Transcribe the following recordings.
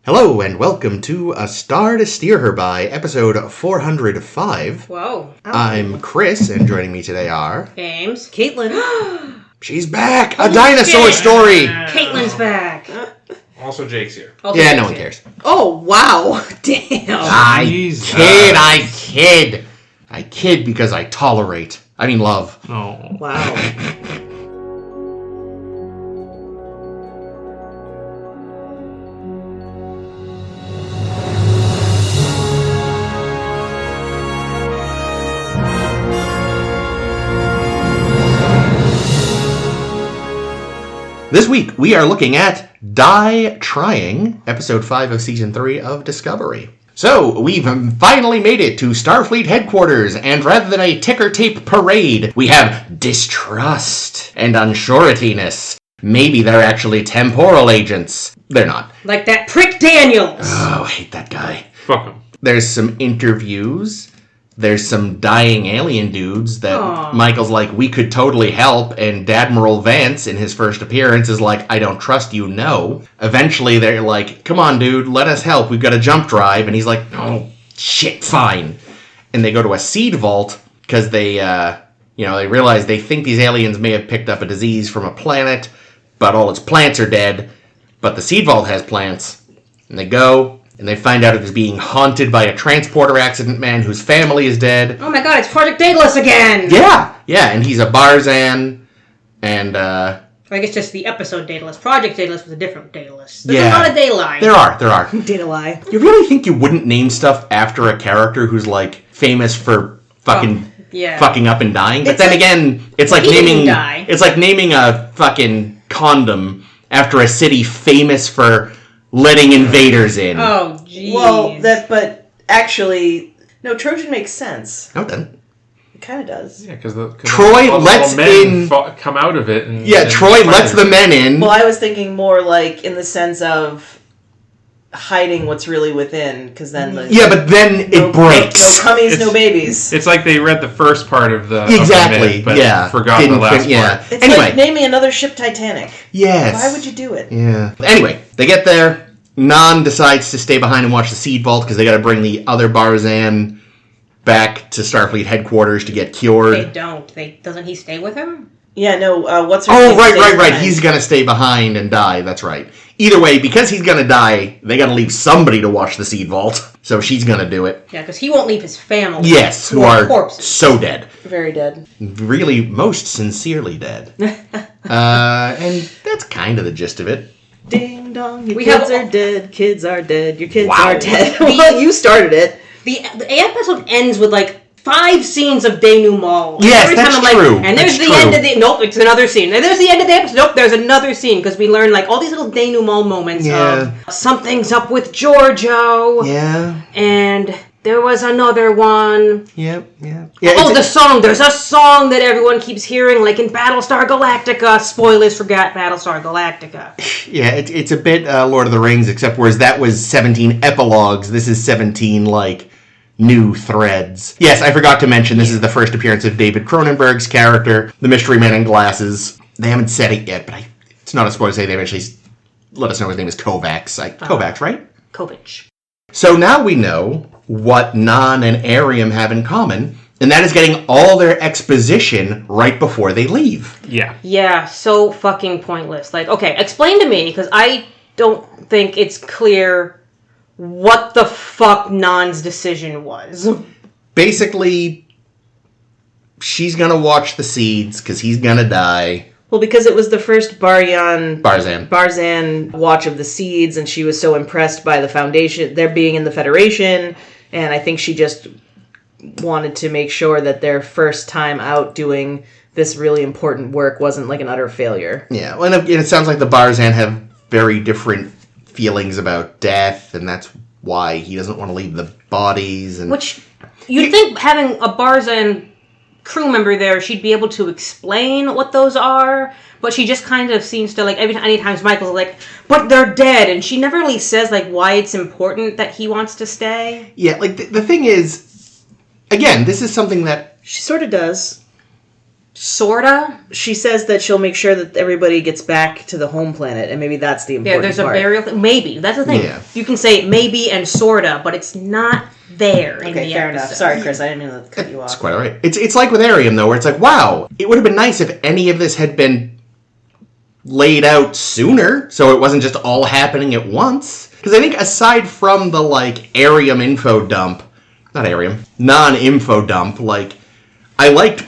Hello and welcome to A Star to Steer Her By, episode 405. Whoa. I'm Chris, and joining me today are... Ames. Caitlin. She's back! A dinosaur story! Caitlin's back. Also, Jake's here. Yeah, no one cares. Oh, wow. Damn. I kid because I tolerate. I mean love. Oh. Wow. This week, we are looking at Die Trying, episode 5 of season 3 of Discovery. So, we've finally made it to Starfleet headquarters, and rather than a ticker tape parade, we have distrust and unsuretyness. Maybe they're actually temporal agents. They're not. Like that prick Daniels. Oh, I hate that guy. Fuck him. There's some interviews. There's some dying alien dudes that Aww. Michael's like, we could totally help, and Admiral Vance, in his first appearance, is like, I don't trust you, no. Eventually, they're like, come on, dude, let us help, we've got a jump drive, and he's like, oh, shit, fine. And they go to a seed vault, because they realize they think these aliens may have picked up a disease from a planet, but all its plants are dead, but the seed vault has plants. And they go... and they find out it is being haunted by a transporter accident man whose family is dead. Oh my god, it's Project Daedalus again! Yeah, and he's a Barzan, and, I guess just the episode Daedalus. Project Daedalus was a different Daedalus. There's Yeah. a lot of daylight. There are. Data lie. You really think you wouldn't name stuff after a character who's, like, famous for fucking up and dying? But then again, it's like naming a fucking condom after a city famous for... letting invaders in. Oh, jeez. Well, but actually, no, Trojan makes sense. No, it doesn't. It kind of does. Yeah, because Troy lets in... come out of it. And Troy lets the men in. Well, I was thinking more like in the sense of hiding what's really within, because then but then it breaks. No cummies, no babies. It's like they read the first part of the Exactly, of the myth, but forgot the last part. It's like naming another ship Titanic. Yes. Why would you do it? Yeah. Anyway, they get there. Nan decides to stay behind and watch the seed vault because they got to bring the other Barzan back to Starfleet headquarters to get cured. They don't. Doesn't he stay with him? Yeah, no, what's her Oh, name? right. He's going to stay behind and die. That's right. Either way, because he's going to die, they got to leave somebody to watch the seed vault. So she's going to do it. Yeah, because he won't leave his family. Yes, who are corpses. so dead. Very dead. Really, most sincerely dead. And that's kind of the gist of it. Ding dong, your kids are dead, kids are dead, your kids Wow. are dead. Well, you started it. The episode ends with, 5 scenes of denouement. Yes, Every that's time I'm true. And there's That's end true. of the... Nope, it's another scene. And there's the end of the episode. Nope, there's another scene. Because we learn, all these little denouement moments of something's up with Georgiou. Yeah. And there was another one. Yeah. The song. There's a song that everyone keeps hearing, like in Battlestar Galactica. Spoilers for Battlestar Galactica. Yeah, it's a bit Lord of the Rings, except whereas that was 17 epilogues, this is 17, new threads. Yes, I forgot to mention, this is the first appearance of David Cronenberg's character, the mystery man in glasses. They haven't said it yet, but it's not a spoiler to say they eventually let us know his name is Kovacs. Kovacs, right? Kovacs. So now we know what Nan and Ariam have in common, and that is getting all their exposition right before they leave. Yeah. Yeah, so fucking pointless. Okay, explain to me, because I don't think it's clear what the fuck Nan's decision was. Basically, she's gonna watch the seeds, because he's gonna die. Well, because it was the first Barzan watch of the seeds, and she was so impressed by the Foundation, their being in the Federation, and I think she just wanted to make sure that their first time out doing this really important work wasn't an utter failure. Yeah, well, and it sounds like the Barzan have very different feelings about death, and that's why he doesn't want to leave the bodies. And Which, you'd think having a Barzan crew member there, she'd be able to explain what those are, but she just kind of seems to, anytime Michael's but they're dead, and she never really says, why it's important that he wants to stay. Yeah, the thing is, again, this is something that... She sort of does. Sorta. She says that she'll make sure that everybody gets back to the home planet, and maybe that's the important part. Yeah, there's a burial thing. Maybe. That's the thing. Yeah. You can say maybe and sorta, but it's not there in the fair episode. Enough. Sorry, Chris, I didn't mean to cut you off. It's quite all right. It's like with Arium, though, where it's like, wow, it would have been nice if any of this had been laid out sooner, so it wasn't just all happening at once. Because I think aside from the, Arium info dump, not Arium, non-info dump, I liked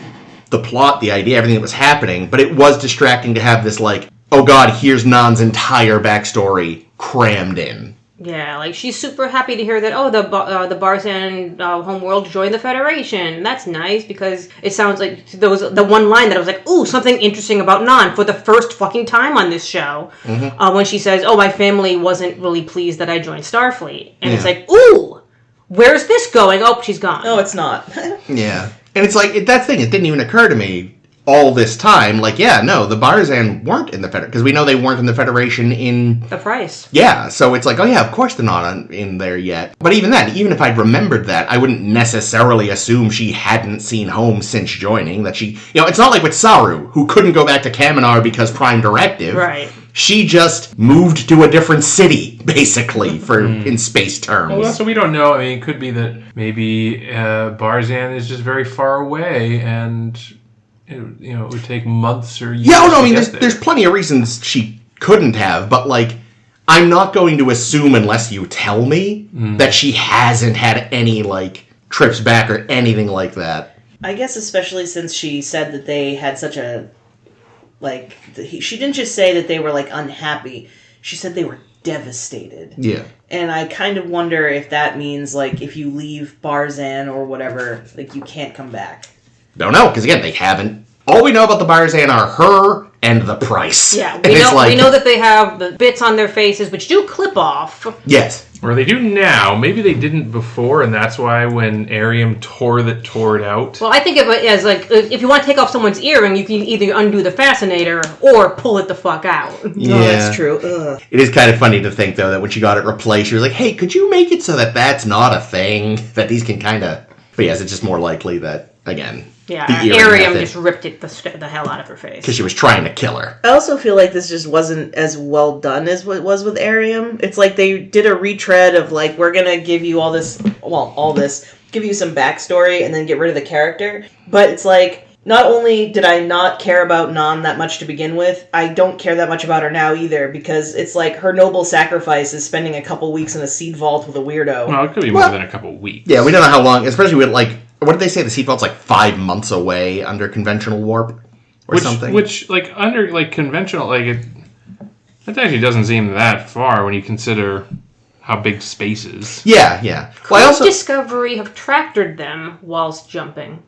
the plot, the idea, everything that was happening, but it was distracting to have this, oh god, here's Nan's entire backstory crammed in. Yeah, she's super happy to hear that, the Barzan homeworld joined the Federation. That's nice, because it sounds like there was the one line that I was like, ooh, something interesting about Nan for the first fucking time on this show. Mm-hmm. When she says, my family wasn't really pleased that I joined Starfleet. And it's like, ooh, where's this going? Oh, she's gone. No, it's not. Yeah. And it's that thing, it didn't even occur to me all this time. The Barzan weren't in the Federation, because we know they weren't in the Federation in... The Price. Yeah, so it's of course they're not in there yet. But even then, even if I'd remembered that, I wouldn't necessarily assume she hadn't seen home since joining, that she... it's not like with Saru, who couldn't go back to Kaminar because Prime Directive. Right. She just moved to a different city, basically, in space terms. Well, that's what we don't know. I mean, it could be that maybe Barzan is just very far away, and it would take months or years. Yeah, no, I mean, there's plenty of reasons she couldn't have, but I'm not going to assume unless you tell me that she hasn't had any trips back or anything like that. I guess especially since she said that they had such a. She didn't just say that they were, unhappy. She said they were devastated. Yeah. And I kind of wonder if that means, if you leave Barzan or whatever, you can't come back. Don't know, because, again, they haven't. All we know about the Barzan are her and the Price. Yeah, we know that they have the bits on their faces, which do clip off. Yes. Or they do now. Maybe they didn't before, and that's why when Arium tore it out. Well, I think of it as if you want to take off someone's earring, you can either undo the fascinator or pull it the fuck out. Yeah, that's true. Ugh. It is kind of funny to think, though, that when she got it replaced, she was like, hey, could you make it so that that's not a thing? That these can kind of... But yes, it's just more likely that, again... Yeah, Arium just ripped it the hell out of her face. Because she was trying to kill her. I also feel like this just wasn't as well done as what it was with Arium. It's they did a retread of, we're going to give you all this, give you some backstory and then get rid of the character. But it's not only did I not care about Nan that much to begin with, I don't care that much about her now either, because it's her noble sacrifice is spending a couple weeks in a seed vault with a weirdo. Well, it could be more than a couple weeks. Yeah, we don't know how long, especially with, what did they say? The seed vault's 5 months away under conventional warp or something? Which, under, conventional, it actually doesn't seem that far when you consider how big space is. Yeah. Could Discovery have tractored them whilst jumping?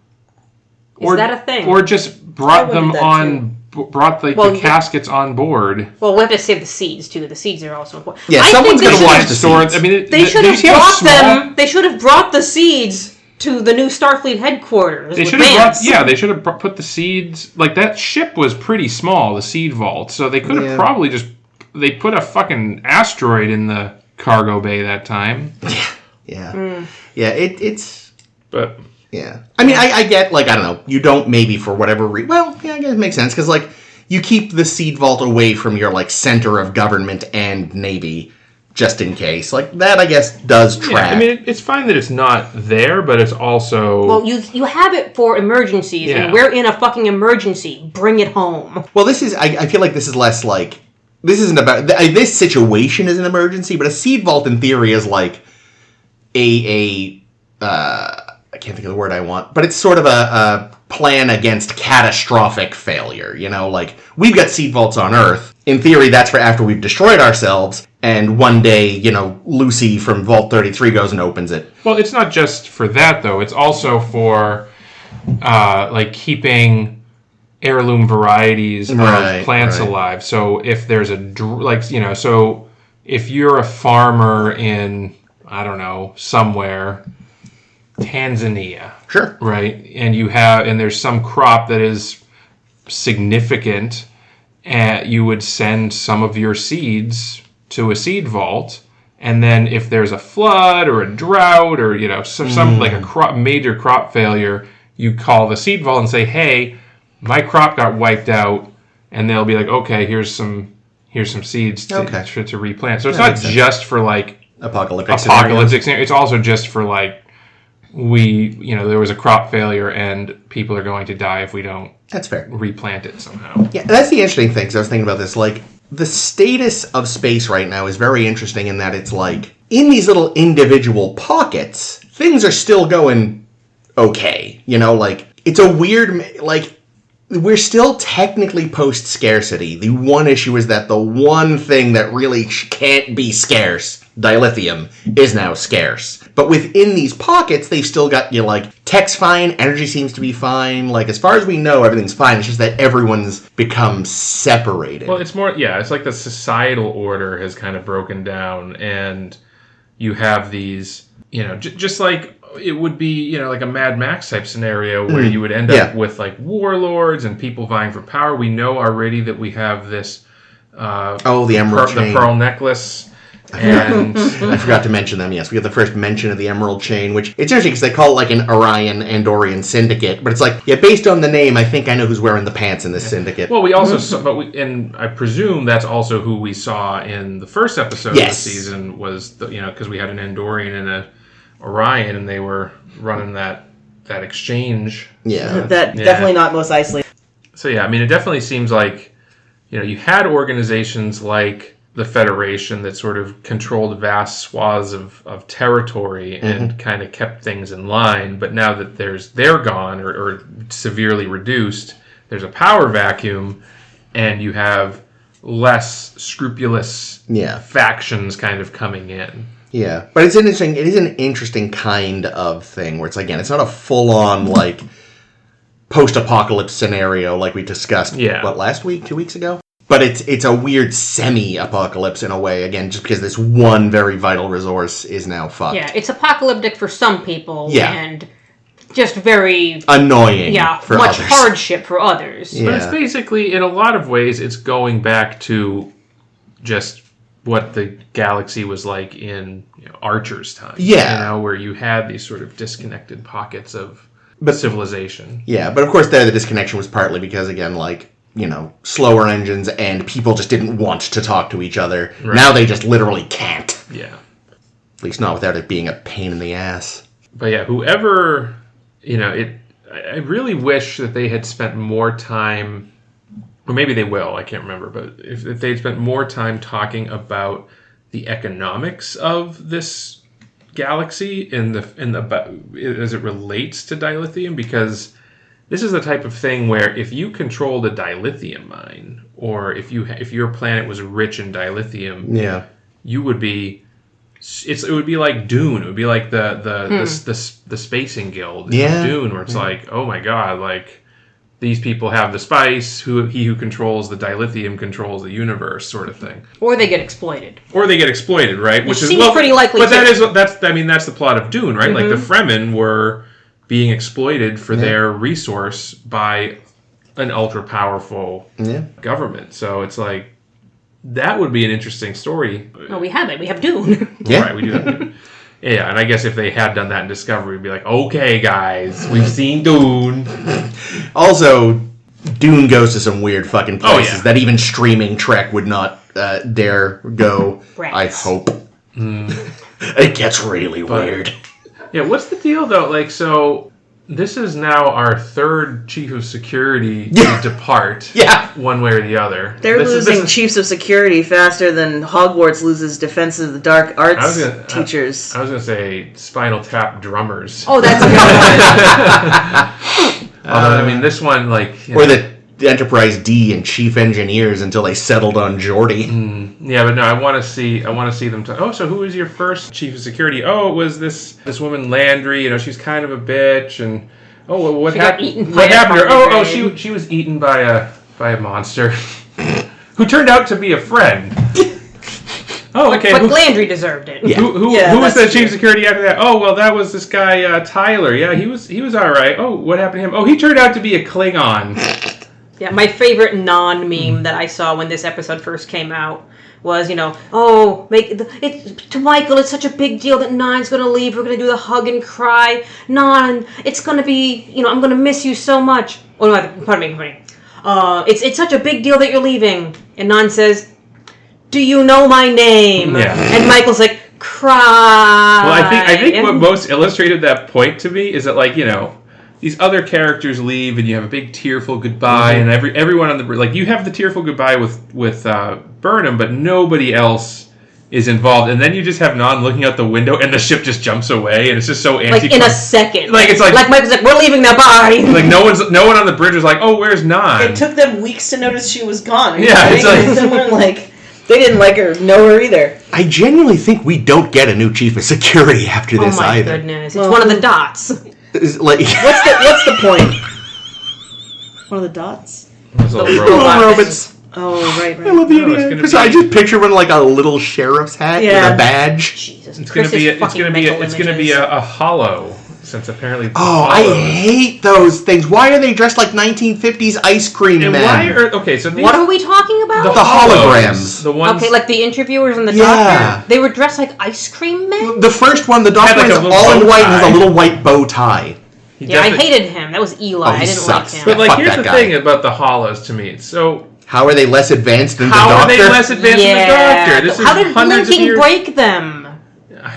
Is that a thing? Or just brought them on... Brought the caskets on board. Well, we have to save the seeds too. The seeds are also important. Yeah, someone's going to watch the seeds. I mean, they should have brought them. They should have brought the seeds to the new Starfleet headquarters. They should have they should have put the seeds. That ship was pretty small, the seed vault, so they could have probably just they put a fucking asteroid in the cargo bay that time. Yeah. It's. But. Yeah. I mean, I get, I don't know, you don't maybe for whatever reason... Well, yeah, I guess it makes sense, because, you keep the seed vault away from your, center of government and navy, just in case. That, I guess, does track. Yeah, I mean, it's fine that it's not there, but it's also... Well, you have it for emergencies, and we're in a fucking emergency. Bring it home. Well, this is... I feel like this is less, This isn't about... This situation is an emergency, but a seed vault, in theory, is, I can't think of the word I want, but it's sort of a plan against catastrophic failure. We've got seed vaults on Earth. In theory, that's for after we've destroyed ourselves, and one day, Lucy from Vault 33 goes and opens it. Well, it's not just for that, though. It's also for, keeping heirloom varieties of plants alive. So if there's so if you're a farmer in, I don't know, somewhere... Tanzania. Sure. Right? And there's some crop that is significant, and you would send some of your seeds to a seed vault, and then if there's a flood or a drought or, some major crop failure, you call the seed vault and say, hey, my crop got wiped out, and they'll be like, okay, here's some seeds to replant. So it's not just for like apocalyptic scenarios. It's also just for like there was a crop failure and people are going to die if we don't. That's fair. Replant it somehow. Yeah, that's the interesting thing. So I was thinking about this. Like the status of space right now is very interesting in that it's like in these little individual pockets, things are still going okay. Like it's a weird like. We're still technically post-scarcity. The one issue is that the one thing that really can't be scarce, dilithium, is now scarce. But within these pockets, they've still got, tech's fine, energy seems to be fine. Like, as far as we know, everything's fine. It's just that everyone's become separated. Well, it's more, it's like the societal order has kind of broken down, and you have these, just like it would be, like a Mad Max type scenario where you would end up with like warlords and people vying for power. We know already that we have this the emerald chain. The pearl necklace. And I forgot to mention them. Yes, we get the first mention of the emerald chain, which it's interesting because they call it like an Orion Andorian syndicate, but it's like, based on the name, I think I know who's wearing the pants in this syndicate. Well, we also saw, and I presume that's also who we saw in the first episode of the season was because we had an Andorian and a Orion, and they were running that exchange. Yeah, definitely not Mos Eisley. So it definitely seems like you had organizations like the Federation that sort of controlled vast swaths of territory and kind of kept things in line. But now that they're gone or severely reduced, there's a power vacuum, and you have less scrupulous factions kind of coming in. Yeah, but it is an interesting kind of thing where it's, again, it's not a full-on, like, post-apocalypse scenario like we discussed, last week, 2 weeks ago? But it's a weird semi-apocalypse in a way, again, just because this one very vital resource is now fucked. Yeah, it's apocalyptic for some people, and just very... annoying for much others. Hardship for others. Yeah. But it's basically, in a lot of ways, it's going back to just what the galaxy was like in Archer's time. Yeah. Where you had these sort of disconnected pockets of civilization. Yeah, but of course there the disconnection was partly because, again, like, slower engines and people just didn't want to talk to each other. Right. Now they just literally can't. Yeah. At least not without it being a pain in the ass. But whoever, I really wish that they had spent more time, or maybe they will, I can't remember, but if they'd spent more time talking about the economics of this galaxy as it relates to dilithium, because this is the type of thing where if you controlled a dilithium mine, or if your planet was rich in dilithium, you would be. It would be like Dune. It would be like the Spacing Guild in Dune, where it's like, oh my god, like these people have the spice. He who controls the dilithium controls the universe, sort of thing. Or they get exploited. Right? Which seems pretty likely. But that's the plot of Dune, right? Like the Fremen were being exploited for their resource by an ultra powerful government. So it's like that would be an interesting story. No, we have it. We have Dune. Right, we do have Dune. Yeah, and I guess if they had done that in Discovery, we'd be like, okay, guys, we've seen Dune. Also, Dune goes to some weird fucking places that even streaming Trek would not dare go. I hope. It gets really weird. Yeah, what's the deal, though? Like, so this is now our third chief of security to depart. One way or the other. They're losing chiefs of security faster than Hogwarts loses Defense of the Dark Arts teachers. I was going to say Spinal Tap drummers. Oh, that's a good one. Although, I mean, this one, like... Or the Enterprise D and chief engineers until they settled on Geordi. Yeah, but no, I want to see them talk. Oh, so who was your first chief of security? Oh, it was this woman Landry. She's kind of a bitch, and what happened? What happened to her? Oh, she was eaten by a monster who turned out to be a friend. Oh, okay. But Landry deserved it. Yeah. Who was the chief of security after that? Oh, well, that was this guy Tyler. Yeah, he was all right. Oh, what happened to him? Oh, he turned out to be a Klingon. Yeah, my favorite non-meme that I saw when this episode first came out was, to Michael, it's such a big deal that Nine's going to leave. We're going to do the hug and cry. Nine, it's going to be, I'm going to miss you so much. Oh, no, pardon me. It's such a big deal that you're leaving. And Nan says, do you know my name? Yeah. And Michael's like, cry. Well, I think what most illustrated that point to me is that, like, you know, these other characters leave and you have a big tearful goodbye, and everyone on the, like, you have the tearful goodbye with Burnham, but nobody else is involved, and then you just have Nan looking out the window and the ship just jumps away, and it's just so like in a second. Like, it's like Michael's like, we're leaving now, bye. Like no one on the bridge was like, oh, where's Nan? It took them weeks to notice she was gone. Yeah, it's like they didn't like her, know her either. I genuinely think we don't get a new chief of security after this either. Oh my goodness. It's one of the dots. Like, what's the point? One of the dots? Those little little robots. Oh, right. I love the idea. So I just picture one like a little sheriff's hat with a badge. Jesus, it's gonna be a hollow. Since apparently. I hate those things. Why are they dressed like 1950s ice cream men? What are we talking about? The holograms. The ones. Okay, like the interviewers and the doctor. They were dressed like ice cream men. The first one, the doctor is all in white and has a little white bow tie. I hated him. That was Eli. I didn't like him. But like, here's the thing about the hollows to me. So. How are they less advanced than the doctor? How are they less advanced than the doctor? This How is did hundreds blinking of years. break them?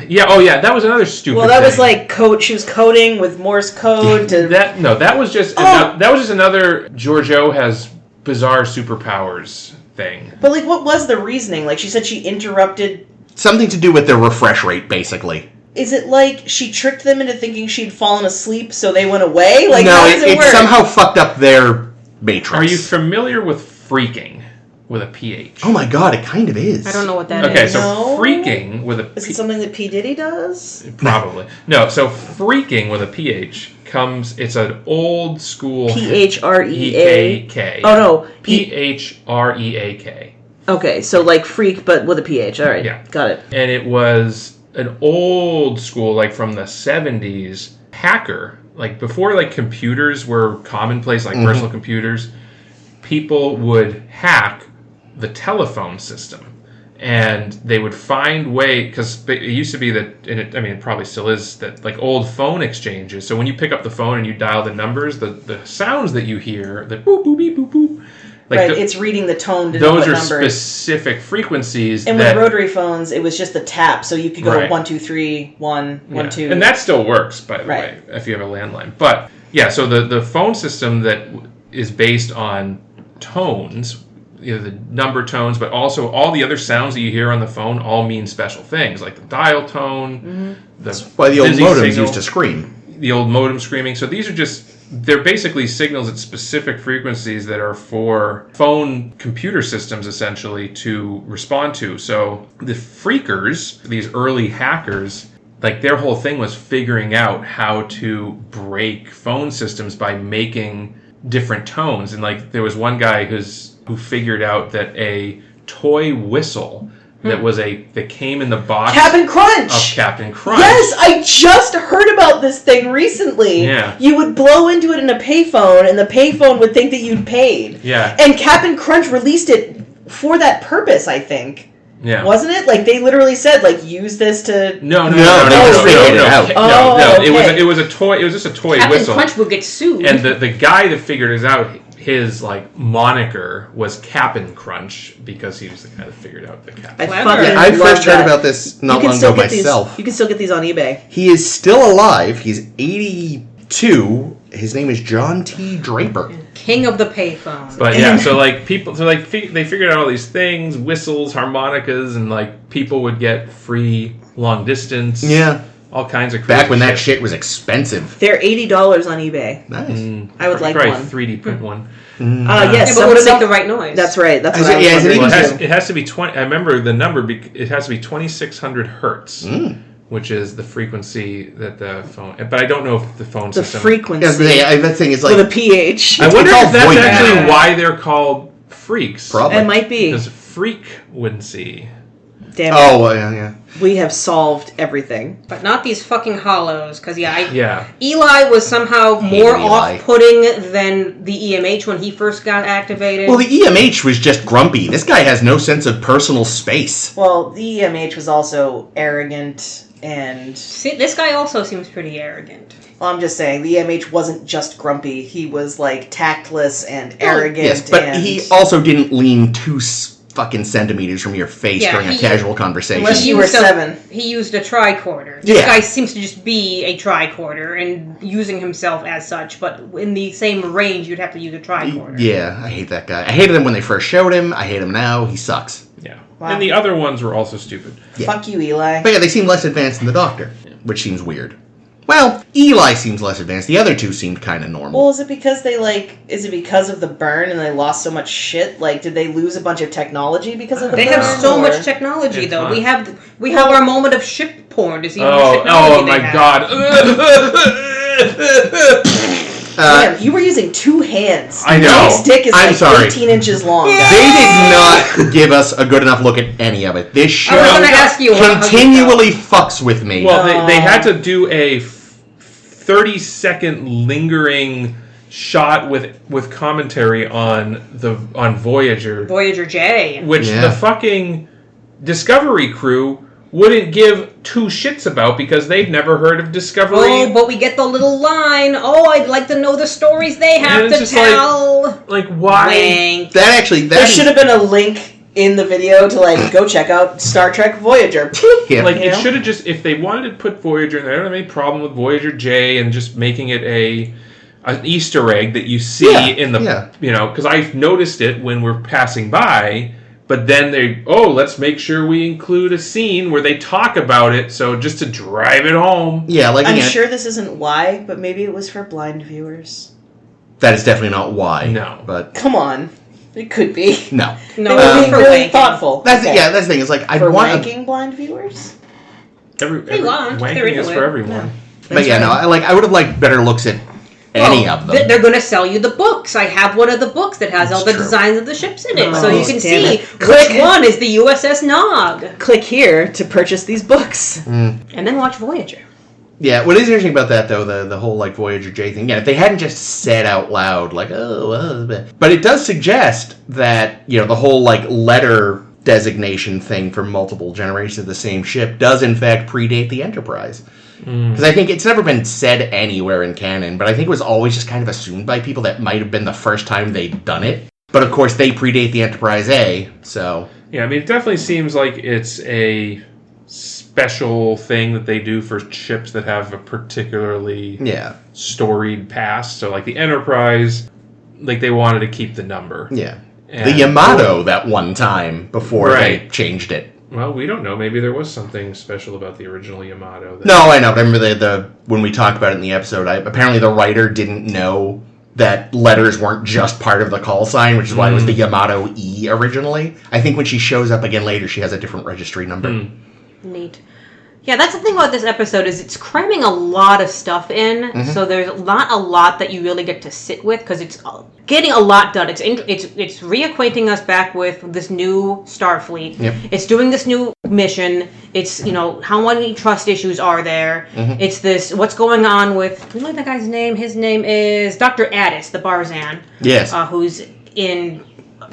Yeah. Oh, yeah. That was another stupid. Well, that thing. was like code. She was coding with Morse code to. That was just another Georgiou has bizarre superpowers thing. But like, what was the reasoning? Like, she said she interrupted. Something to do with their refresh rate, basically. Is it like she tricked them into thinking she'd fallen asleep, so they went away? Like, no, how does it work? somehow fucked up their matrix. Are you familiar with phreaking? With a PH. Oh my god, it kind of is. I don't know what that is. Okay, so phreaking with a Is it something that P. Diddy does? Probably. No, so phreaking with a PH it's an old school Phreak. Oh no. Phreak. Okay, so like freak but with a PH. All right. Yeah. Got it. And it was an old school, like from the 70s, hacker. Like before like computers were commonplace, like personal computers, people would hack the telephone system, and they would find because it used to be that, and it probably still is, that like old phone exchanges. So when you pick up the phone and you dial the numbers, the sounds that you hear, the boop boop beep boop boop, like it's reading the tone to know what those are numbers. Specific frequencies. And with rotary phones, it was just the tap, so you could go 1 2 3 1 1 2. And that still works, by the way, if you have a landline. But yeah, so the phone system that is based on tones, the number tones, but also all the other sounds that you hear on the phone all mean special things, like the dial tone. That's why the old modems used to scream. The old modem screaming. So these are they're basically signals at specific frequencies that are for phone computer systems, essentially, to respond to. So the phreakers, these early hackers, like their whole thing was figuring out how to break phone systems by making different tones. And like there was one guy who figured out that a toy whistle that came in the box Captain Crunch. of Captain Crunch. Yes, I just heard about this thing recently. Yeah. You would blow into it in a payphone, and the payphone would think that you'd paid. Yeah. And Captain Crunch released it for that purpose, I think. Yeah. Wasn't it? Like, they literally said, like, use this to... No. Okay. It was a toy. It was just a toy Captain whistle. Crunch will get sued. And the guy that figured it out, his like moniker was Cap'n Crunch because he was the guy that figured out the Cap'n. I first heard about this not long ago myself. You can still get these on eBay. He is still alive. He's 82. His name is John T. Draper. King of the payphone. But yeah, so like people, they figured out all these things, whistles, harmonicas, and like people would get free long distance. Yeah. All kinds of crazy back when that shit was expensive. They're $80 on eBay. Nice. I would like probably one. 3D print one. Yes, but would it make the right noise? That's right. That's what I was wondering. It has to be 20. I remember the number. It has to be 2600 hertz, which is the frequency that the phone. But I don't know if the phone system. The frequency. That thing is like with a PH. I wonder if that's actually why they're called freaks. Probably. It might be. Because frequency. Damn it. Oh, yeah. We have solved everything. But not these fucking hollows, because Yeah. Eli was somehow more Eli. off-putting than the EMH when he first got activated. Well, the EMH was just grumpy. This guy has no sense of personal space. Well, the EMH was also arrogant and... See, this guy also seems pretty arrogant. Well, I'm just saying, the EMH wasn't just grumpy. He was, like, tactless and arrogant. Yes, but and... he also didn't lean fucking centimeters from your face during a casual conversation. Unless you were 7. He used a tricorder. This Yeah. guy seems to just be a tricorder and using himself as such, but in the same range, you'd have to use a tricorder. Yeah, I hate that guy. I hated him when they first showed him. I hate him now. He sucks. Yeah. Wow. And the other ones were also stupid. Yeah. Fuck you, Eli. But yeah, they seem less advanced than the Doctor, which seems weird. Well, Eli seems less advanced. The other two seemed kind of normal. Well, is it because of the burn and they lost so much shit? Like, did they lose a bunch of technology because of the burn? They have so much technology, It's though. fun. We have our moment of ship porn to see how much Oh technology my they have. god. Damn, you were using 2 hands. I know. Jake's dick is I'm like sorry. 18 inches long. Yeah. They did not give us a good enough look at any of it. This show I was going to ask you how you continually fucks with me. Well, they had to do a 30-second lingering shot with commentary on Voyager, Voyager J. which the fucking Discovery crew wouldn't give 2 shits about because they've never heard of Discovery. Oh, but we get the little line. Oh, I'd like to know the stories they have And it's to just tell. like why? Wank. There should have been a link in the video to, like, go check out Star Trek Voyager. Yeah. Like, it You know? should have just, if they wanted to put Voyager in there, I don't have any problem with Voyager J and just making it an Easter egg that you see in the, because I've noticed it when we're passing by, but then let's make sure we include a scene where they talk about it, so just to drive it home. Yeah, like I'm sure this isn't why, but maybe it was for blind viewers. that is definitely not why. No. But Come on. It could be. no. No, They were being for really wanking. thoughtful. That's that's the thing. It's like I For want wanking blind viewers? Wanking is for everyone. But yeah, no, I would have liked better looks at any of them. They're going to sell you the books. I have one of the books that has all the true. designs of the ships in it, Oh, so you can damn see it. which one is the USS Nog. Click here to purchase these books. And then watch Voyager. Yeah, what is interesting about that, though, the whole, like, Voyager J thing, if they hadn't just said out loud, like, but it does suggest that, the whole, like, letter designation thing for multiple generations of the same ship does, in fact, predate the Enterprise. Because I think it's never been said anywhere in canon, but I think it was always just kind of assumed by people that might have been the first time they'd done it. But, of course, they predate the Enterprise A, so... Yeah, I mean, it definitely seems like it's a special thing that they do for ships that have a particularly storied past. So, like, the Enterprise, like, they wanted to keep the number. Yeah. And the Yamato that one time before they changed it. Well, we don't know. Maybe there was something special about the original Yamato. No, I know. But I remember when we talked about it in the episode, apparently the writer didn't know that letters weren't just part of the call sign, which is why it was the Yamato E originally. I think when she shows up again later, she has a different registry number. Neat. Yeah, that's the thing about this episode is it's cramming a lot of stuff in, so there's not a lot that you really get to sit with because it's getting a lot done. It's reacquainting us back with this new Starfleet. Yep. It's doing this new mission. It's how many trust issues are there? It's this what's going on with what's the guy's name? His name is Dr. Addis, the Barzan. Yes. Who's in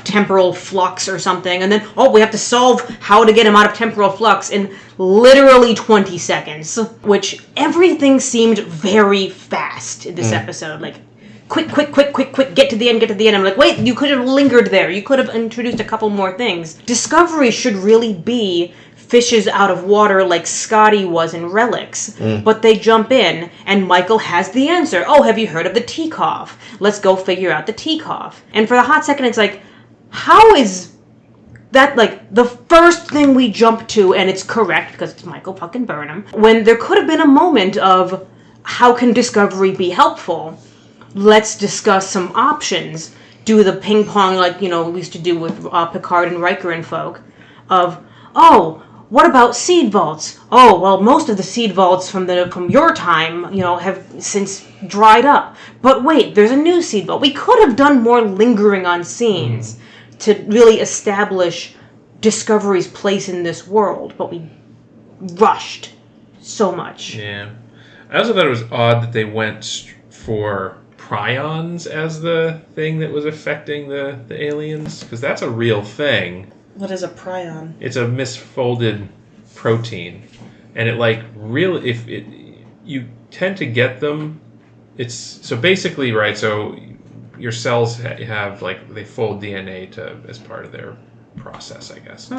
temporal flux or something, and then we have to solve how to get him out of temporal flux in literally 20 seconds, which everything seemed very fast in this episode. Like, quick, get to the end. I'm like, wait, you could have lingered there. You could have introduced a couple more things. Discovery should really be fishes out of water like Scotty was in Relics. But they jump in, and Michael has the answer. Oh, have you heard of the T-Cough? Let's go figure out the T-Cough. And for the hot second, it's like, how is that, like, the first thing we jump to, and it's correct, because it's Michael fucking Burnham, when there could have been a moment of, how can Discovery be helpful? Let's discuss some options. Do the ping pong like, we used to do with Picard and Riker and folk, of, what about seed vaults? Oh, well, most of the seed vaults from your time, have since dried up. But wait, there's a new seed vault. We could have done more lingering on scenes to really establish Discovery's place in this world, but we rushed so much. Yeah. I also thought it was odd that they went for prions as the thing that was affecting the aliens, because that's a real thing. What is a prion? It's a misfolded protein, and it really, if it, you tend to get them, it's so basically right. So your cells have they fold DNA as part of their process, I guess,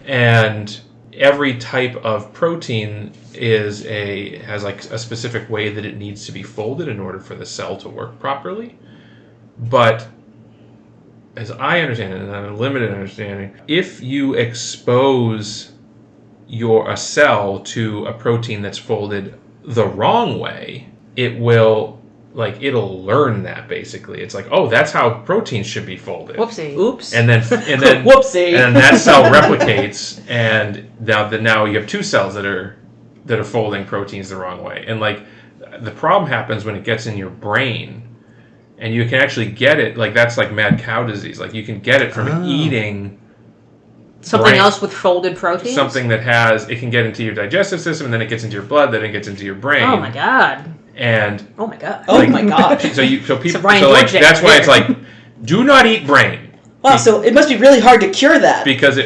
and every type of protein has a specific way that it needs to be folded in order for the cell to work properly. But as I understand it, and I have a limited understanding, if you expose a cell to a protein that's folded the wrong way, it'll learn that basically. It's oh, that's how proteins should be folded. Whoopsie. Oops. And then Whoopsie. And then that cell replicates, and now you have two cells that are folding proteins the wrong way. And the problem happens when it gets in your brain, and you can actually get it. That's mad cow disease. You can get it from eating something else with folded proteins. Something that it can get into your digestive system, and then it gets into your blood, then it gets into your brain. Oh my god. And oh my god. Oh my god. So people that's why it's do not eat brain. Wow, so it must be really hard to cure that. Because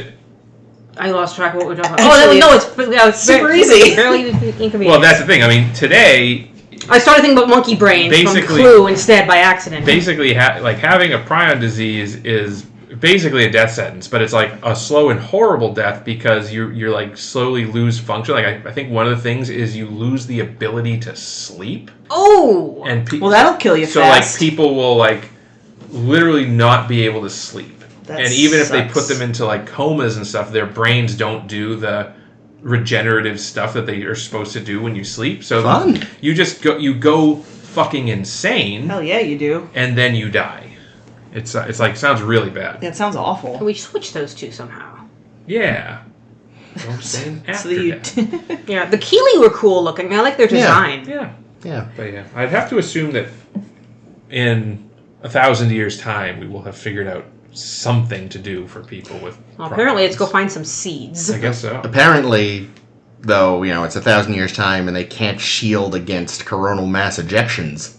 I lost track of what we're talking about. Actually, it's super easy. Barely inconvenient. Well, that's the thing. I mean, today I started thinking about monkey brains from basically- Clue instead by accident. basically having a prion disease is basically a death sentence, but it's a slow and horrible death because you're slowly lose function. I think one of the things is you lose the ability to sleep. Oh. And well, that'll kill you so fast. people will literally not be able to sleep. That And even if they sucks. put them into comas and stuff, their brains don't do the regenerative stuff that they are supposed to do when you sleep. So Fun. you just go fucking insane. Hell yeah, you do. And then you die. It's sounds really bad. That sounds awful. Can we switch those two somehow? Yeah. I'm saying after death. Yeah, the Keeley were cool looking. I like their design. Yeah. Yeah. But yeah, I'd have to assume that in 1,000 years' time we will have figured out something to do for people with Well, apparently it's problems. go find some seeds. I guess so. Apparently, though, it's 1,000 years' time and they can't shield against coronal mass ejections,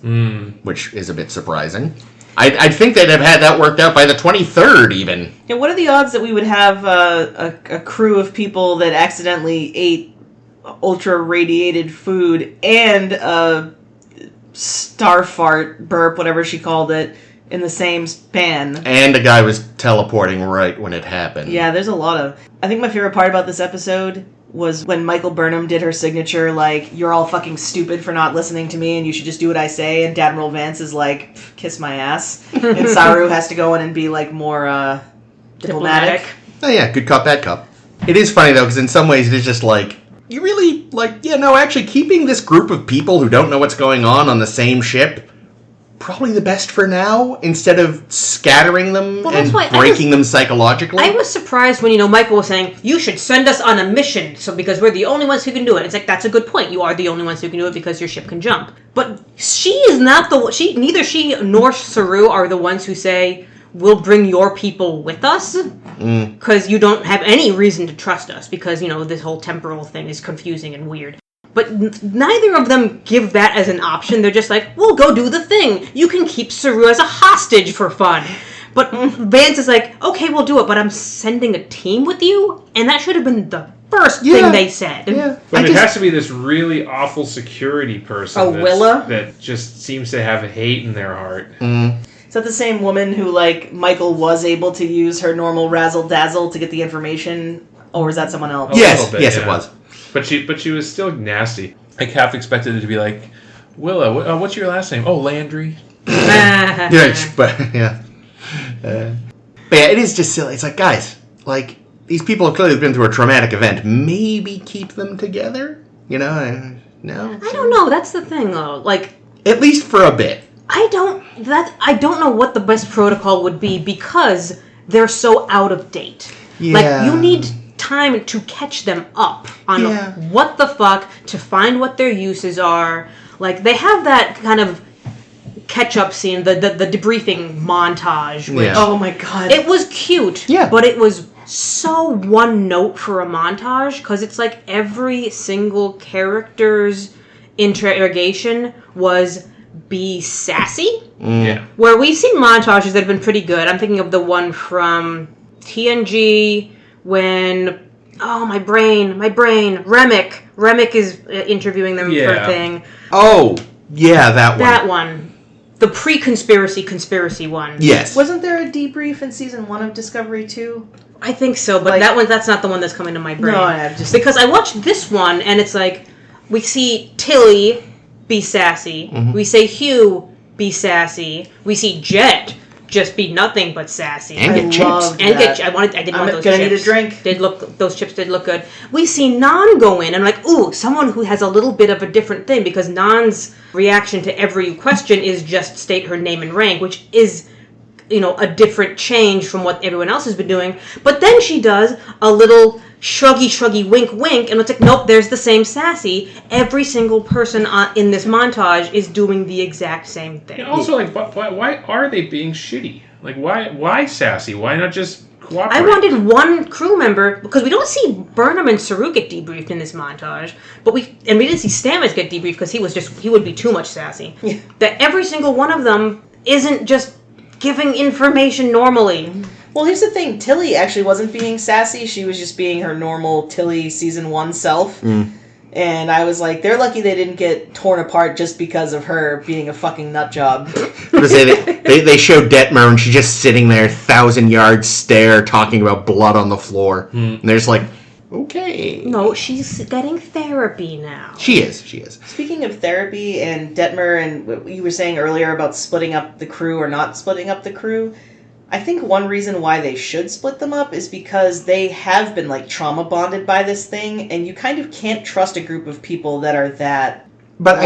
which is a bit surprising. I'd think they'd have had that worked out by the 23rd, even. Yeah, what are the odds that we would have a crew of people that accidentally ate ultra-radiated food and a star fart, burp, whatever she called it, in the same span? And a guy was teleporting right when it happened. Yeah, there's a lot of... I think my favorite part about this episode was when Michael Burnham did her signature, you're all fucking stupid for not listening to me and you should just do what I say, and Admiral Vance is kiss my ass. And Saru has to go in and be, more diplomatic. Oh, yeah, good cop, bad cop. It is funny, though, because in some ways it is just you really, actually keeping this group of people who don't know what's going on the same ship, probably the best for now, instead of scattering them and breaking them psychologically. I was surprised when, Michael was saying, you should send us on a mission, because we're the only ones who can do it. It's that's a good point. You are the only ones who can do it because your ship can jump. But she is not neither she nor Saru are the ones who say, we'll bring your people with us, because you don't have any reason to trust us, because, this whole temporal thing is confusing and weird. But neither of them give that as an option. They're just we'll go do the thing. You can keep Saru as a hostage for fun. But Vance is okay, we'll do it, but I'm sending a team with you? And that should have been the first thing they said. Yeah. But it has to be this really awful security person Willa? that just seems to have hate in their heart. Is that the same woman who, Michael was able to use her normal razzle-dazzle to get the information? Or is that someone else? Yes, bit, yes, yeah. it was. But she was still nasty. I half expected it to be Willa, what's your last name? Oh, Landry. Yeah, but yeah. But yeah, it is just silly. It's guys, these people have clearly been through a traumatic event. Maybe keep them together? No? I don't know. That's the thing, though. At least for a bit. I don't know what the best protocol would be, because they're so out of date. Yeah. You need time to catch them up on what the fuck, to find what their uses are. They have that kind of catch-up scene, the debriefing montage. Which, Oh my god. it was cute, Yeah. but it was so one note for a montage, because it's like every single character's interrogation was be sassy. Yeah. Where we've seen montages that have been pretty good. I'm thinking of the one from TNG when... Oh, my brain. Remick is interviewing them for a thing. Oh, yeah, that one. That one. The pre-conspiracy one. Yes. Wasn't there a debrief in season 1 of Discovery 2? I think so, but that's not the one that's coming to my brain. No, I just... Because I watched this one, and it's like, we see Tilly be sassy. Mm-hmm. We say Hugh be sassy. We see Jet just be nothing but sassy. And get chips. I didn't want those chips. I'm gonna need a drink. Those chips did look good. We see Nan go in, and I'm like, ooh, someone who has a little bit of a different thing, because Nan's reaction to every question is just state her name and rank, which is, a different change from what everyone else has been doing. But then she does a little shruggy, wink, and it's like, nope, there's the same sassy. Every single person in this montage is doing the exact same thing. And also, why are they being shitty? Like, why sassy? Why not just cooperate? I wanted one crew member, because we don't see Burnham and Saru get debriefed in this montage, but we didn't see Stamets get debriefed because he would be too much sassy. Yeah. That every single one of them isn't just giving information normally. Well, here's the thing. Tilly actually wasn't being sassy. She was just being her normal Tilly season 1 self. Mm. And I was like, they're lucky they didn't get torn apart just because of her being a fucking nut job. They show Detmer and she's just sitting there, 1,000-yard stare, talking about blood on the floor. Mm. And they're just like, okay. No, she's getting therapy now. She is. Speaking of therapy and Detmer and what you were saying earlier about splitting up the crew or not splitting up the crew, I think one reason why they should split them up is because they have been, trauma bonded by this thing, and you kind of can't trust a group of people that are that, But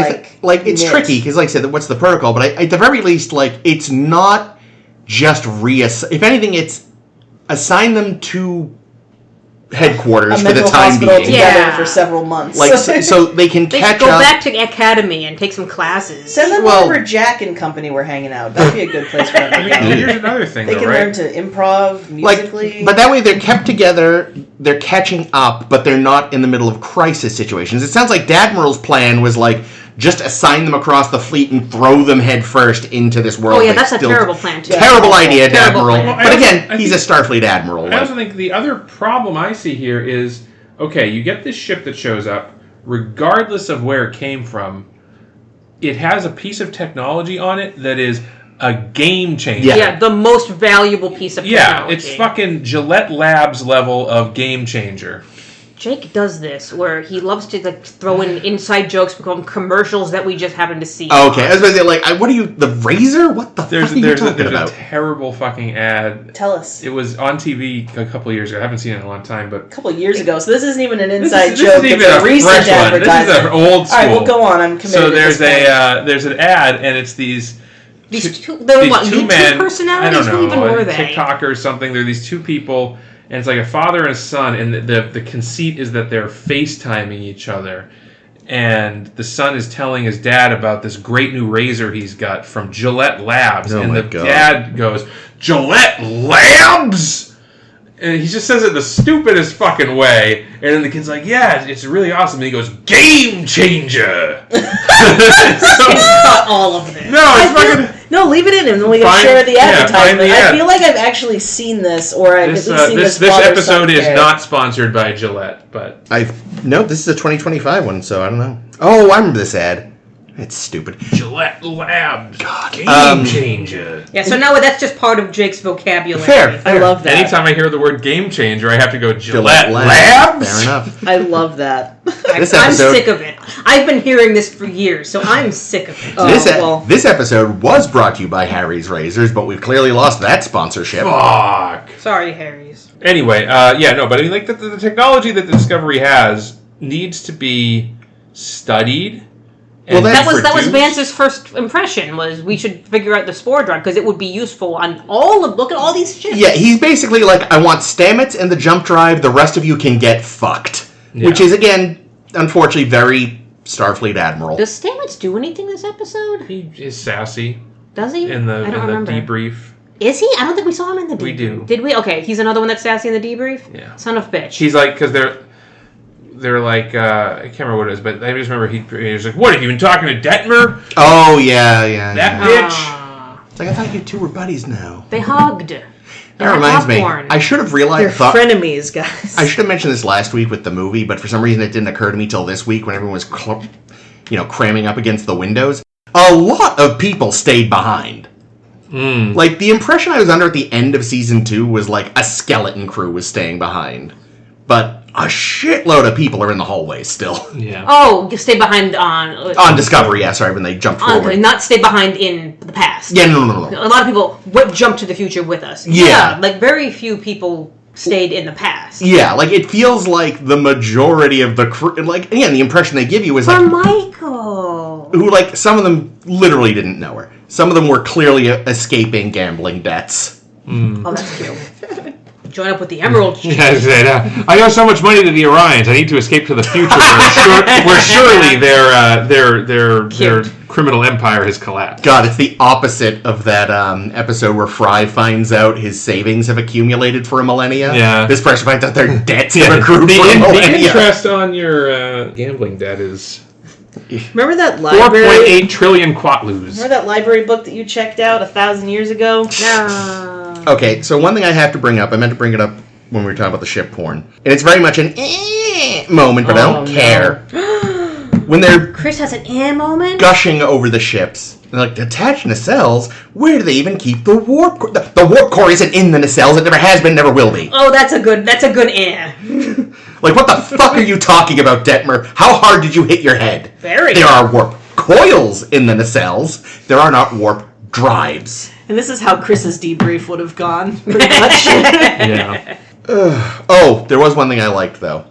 it's tricky, because, like I said, what's the protocol? But at the very least, it's not just if anything, it's assign them to headquarters for the time being. Together for several months. So they can catch up. Go back to academy and take some classes. Send them wherever Jack and company were hanging out. That'd be a good place for them to go. Here's another thing, they can learn to improv musically. But that way they're kept together, they're catching up, but they're not in the middle of crisis situations. It sounds like Dadmiral's plan was just assign them across the fleet and throw them head first into this world. Oh yeah, that's a terrible plan too. Terrible idea, Admiral. Well, but again, he's a Starfleet Admiral. I also think the other problem I see here is, okay, you get this ship that shows up, regardless of where it came from, it has a piece of technology on it that is a game changer. Yeah, the most valuable piece of technology. Yeah, it's fucking Gillette Labs level of game changer. Jake does this, where he loves to throw in inside jokes from commercials that we just happen to see. Okay, I was going to say, what are you, the razor? What the fuck are you talking about? There's a terrible fucking ad. Tell us. It was on TV a couple of years ago. I haven't seen it in a long time, but... A couple of years ago, so this isn't even an inside joke. This is even a recent advertising. This is an old school. All right, well, go on. I'm committed. So there's an ad, and it's these two men, personalities? I don't know, Who even were they? TikTok or something. They're these two people, and it's like a father and a son, and the conceit is that they're FaceTiming each other. And the son is telling his dad about this great new razor he's got from Gillette Labs. And the dad goes, Gillette Labs? And he just says it the stupidest fucking way. And then the kid's like, yeah, it's really awesome. And he goes, game changer! Cut all of this. No, it's fucking... No, leave it in, and then we can share the advertisement. I feel like I've actually seen this, or I've at least seen this. This episode is not sponsored by Gillette, but no, this is a 2025 one, so I don't know. Oh, I remember this ad. It's stupid. Gillette Labs, game changer. Yeah, so now that's just part of Jake's vocabulary. Fair. I love that. Anytime I hear the word game changer, I have to go Gillette Labs. Fair enough. I love that. I'm sick of it. I've been hearing this for years, so I'm sick of it. This episode was brought to you by Harry's Razors, but we've clearly lost that sponsorship. Fuck. Sorry, Harry's. Anyway, but I mean, like the technology that the Discovery has needs to be studied. Well, that was Vance's first impression, was we should figure out the spore drive because it would be useful on look at all these ships. Yeah, he's basically like, I want Stamets and the jump drive, the rest of you can get fucked. Yeah. Which is, again, unfortunately, very Starfleet Admiral. Does Stamets do anything this episode? He is sassy. Does he? In the debrief. Is he? I don't think we saw him in the debrief. We do. Did we? Okay, he's another one that's sassy in the debrief? Yeah. Son of a bitch. He's like, because they're like, I can't remember what it is, but I just remember he was like, what, have you been talking to Detmer? Oh, yeah. That bitch? It's like, I thought you two were buddies now. They hugged. That reminds me. I should have realized... They're frenemies, guys. I should have mentioned this last week with the movie, but for some reason it didn't occur to me till this week when everyone was cramming up against the windows. A lot of people stayed behind. Like, the impression I was under at the end of Season 2 was like a skeleton crew was staying behind. But a shitload of people are in the hallways still. Yeah. Oh, you stay behind on Discovery, yeah, sorry, when they jumped forward. Okay, not stay behind in the past. Yeah, no. A lot of people jumped to the future with us. Yeah. Like, very few people stayed in the past. Yeah, like, it feels like the majority of the crew... Like, again, the impression they give you is For like... Michael! Who, like, some of them literally didn't know her. Some of them were clearly escaping gambling debts. Oh, that's cute. Join up with the Emerald. I owe so much money to the Orions. I need to escape to the future where surely their criminal empire has collapsed. God, it's the opposite of that episode where Fry finds out his savings have accumulated for a millennia. Yeah. This person finds out their debts have accrued for a millennia. The interest on your gambling debt is... Remember that library? 4.8 trillion quatlus. Remember that library book that you checked out 1,000 years ago? No. Okay, so one thing I have to bring up, I meant to bring it up when we were talking about the ship porn, and it's very much an moment, but I don't care. When they're Chris has an moment? gushing over the ships, they're like, attached nacelles? Where do they even keep the warp core? The warp core isn't in the nacelles. It never has been, never will be. Oh, that's a good Like, what the fuck are you talking about, Detmer? How hard did you hit your head? Very. There are warp coils in the nacelles. There are not warp drives. And this is how Chris's debrief would have gone, pretty much. Yeah. Oh, there was one thing I liked, though.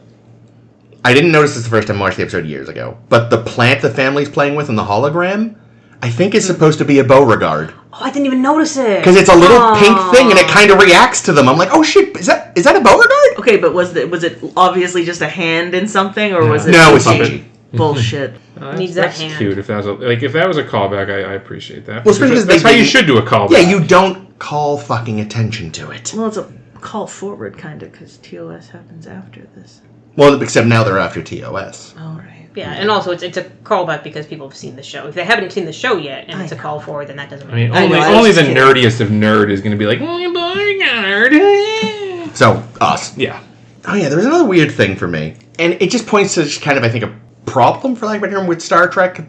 I didn't notice this the first time I watched the episode years ago, but the plant the family's playing with in the hologram, I think is supposed to be a Beauregard. Oh, I didn't even notice it. Because it's a little pink thing, and it kind of reacts to them. I'm like, oh shit, is that a Beauregard? Okay, but was it obviously just a hand in something, or was it... No, it's CG? CG. Bullshit. Needs that That's hand. cute. If that was a callback, I appreciate that. Well, especially That's how you should do a callback. Yeah, you don't call fucking attention to it. Well, it's a call forward, kind of, because TOS happens after this. Well, except now they're after TOS. All right. Yeah, and also it's a callback because people have seen the show. If they haven't seen the show yet and it's a call forward, then that doesn't I mean, make sense. only the nerdiest of nerd is going to be like, Beauregard. So, us. Yeah. Oh yeah, there was another weird thing for me. And it just points to just kind of, I think, a problem, for lack of a better term, with Star Trek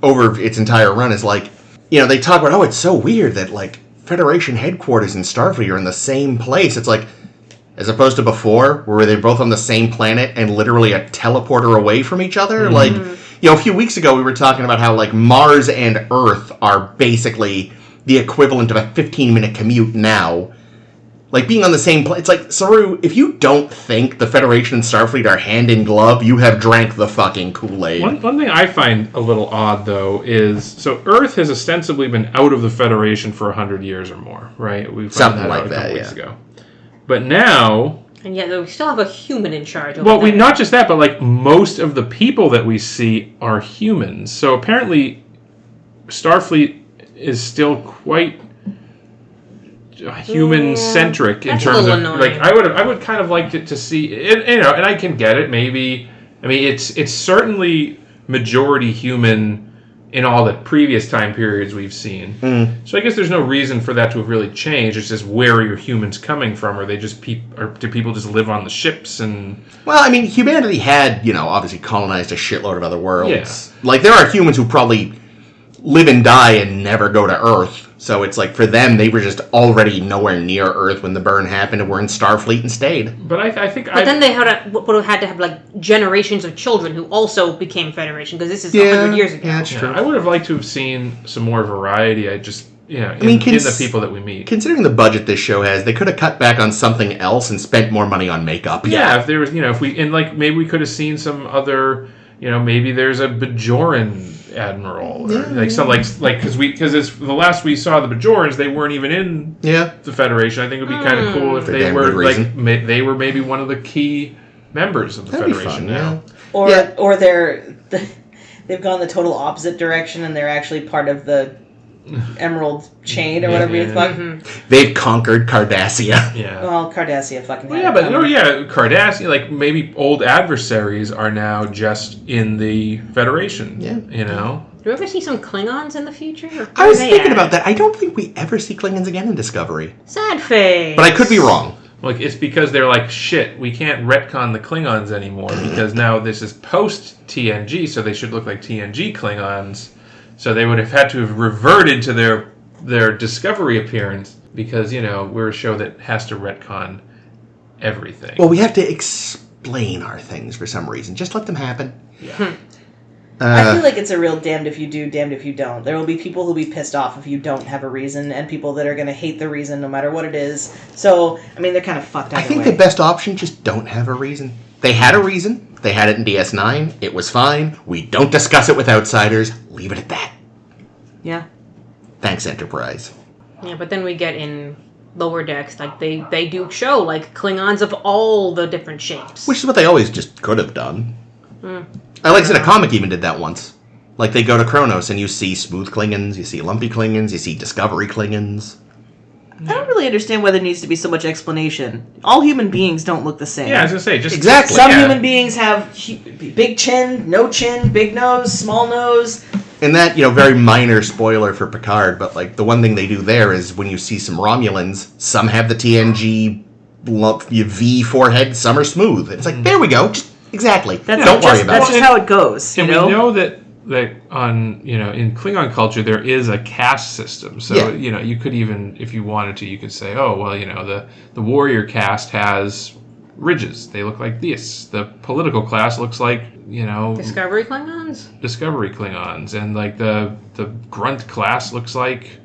over its entire run is like, they talk about, it's so weird that, like, Federation headquarters and Starfleet are in the same place. It's like, as opposed to before, where they're both on the same planet and literally a teleporter away from each other. Mm-hmm. Like, a few weeks ago we were talking about how, like, Mars and Earth are basically the equivalent of a 15-minute commute now. Like, being on the same planet. It's like, Saru, if you don't think the Federation and Starfleet are hand in glove, you have drank the fucking Kool-Aid. One thing I find a little odd, though, is... So, Earth has ostensibly been out of the Federation for 100 years or more, right? We found Something that like out a that, couple weeks yeah. ago. But now... And yet we still have a human in charge. Well, not just that, but, like, most of the people that we see are humans. So, apparently, Starfleet is still quite... human-centric in terms of annoying. like I would kind of like to see and I can get it maybe. I mean it's certainly majority human in all the previous time periods we've seen. So I guess there's no reason for that to have really changed. It's just where are your humans coming from? Are they just or do people just live on the ships and? Well, I mean, humanity had obviously colonized a shitload of other worlds. Yeah. Like there are humans who probably live and die and never go to Earth. So it's like, for them, they were just already nowhere near Earth when the burn happened and were in Starfleet and stayed. But I think... But then they would have had to have, like, generations of children who also became Federation, because this is 100 years ago. Yeah, that's true. I would have liked to have seen some more variety. in the people that we meet. Considering the budget this show has, they could have cut back on something else and spent more money on makeup. Yeah, if there was, maybe we could have seen some other, maybe there's a Bajoran admiral, or because the last we saw the Bajorans, they weren't even in the Federation. I think it would be kind of cool if they were they were maybe one of the key members of the Federation now. Or they've gone the total opposite direction and they're actually part of the emerald chain or whatever you fuck. They've conquered Cardassia. Yeah. Well, Cardassia fucking. Well, yeah, but Cardassia, like maybe old adversaries are now just in the Federation. Yeah. You know. Do we ever see some Klingons in the future? I was thinking about that. I don't think we ever see Klingons again in Discovery. Sad face. But I could be wrong. Like, it's because they're like, shit, we can't retcon the Klingons anymore because now this is post-TNG, so they should look like TNG Klingons. So they would have had to have reverted to their Discovery appearance because, you know, we're a show that has to retcon everything. Well, we have to explain our things for some reason. Just let them happen. Yeah. I feel like it's a real damned if you do, damned if you don't. There will be people who'll be pissed off if you don't have a reason, and people that are going to hate the reason no matter what it is. So, I mean, they're kind of fucked either I think way. the best option, just don't have a reason. They had a reason. They had it in DS9. It was fine. We don't discuss it with outsiders. Leave it at that. Yeah. Thanks, Enterprise. Yeah, but then we get in Lower Decks, like they do show like Klingons of all the different shapes. Which is what they always just could have done. I like I said, a comic even did that once. Like, they go to Kronos and you see smooth Klingons, you see lumpy Klingons, you see Discovery Klingons. I don't really understand why there needs to be so much explanation. All human beings don't look the same. Yeah, I was going to say, just... Exactly. Some human beings have big chin, big nose, small nose. And that, you know, very minor spoiler for Picard, but, like, the one thing they do there is when you see some Romulans, some have the TNG V forehead, some are smooth. It's like, there we go. Just, exactly. Don't worry about it. That's just how it goes, And we know that on, you know, in Klingon culture, there is a caste system. So, you know, you could even, if you wanted to, you could say, oh, well, you know, the warrior caste has ridges. They look like this. The political class looks like, you know... Discovery Klingons? Discovery Klingons. And, like, the grunt class looks like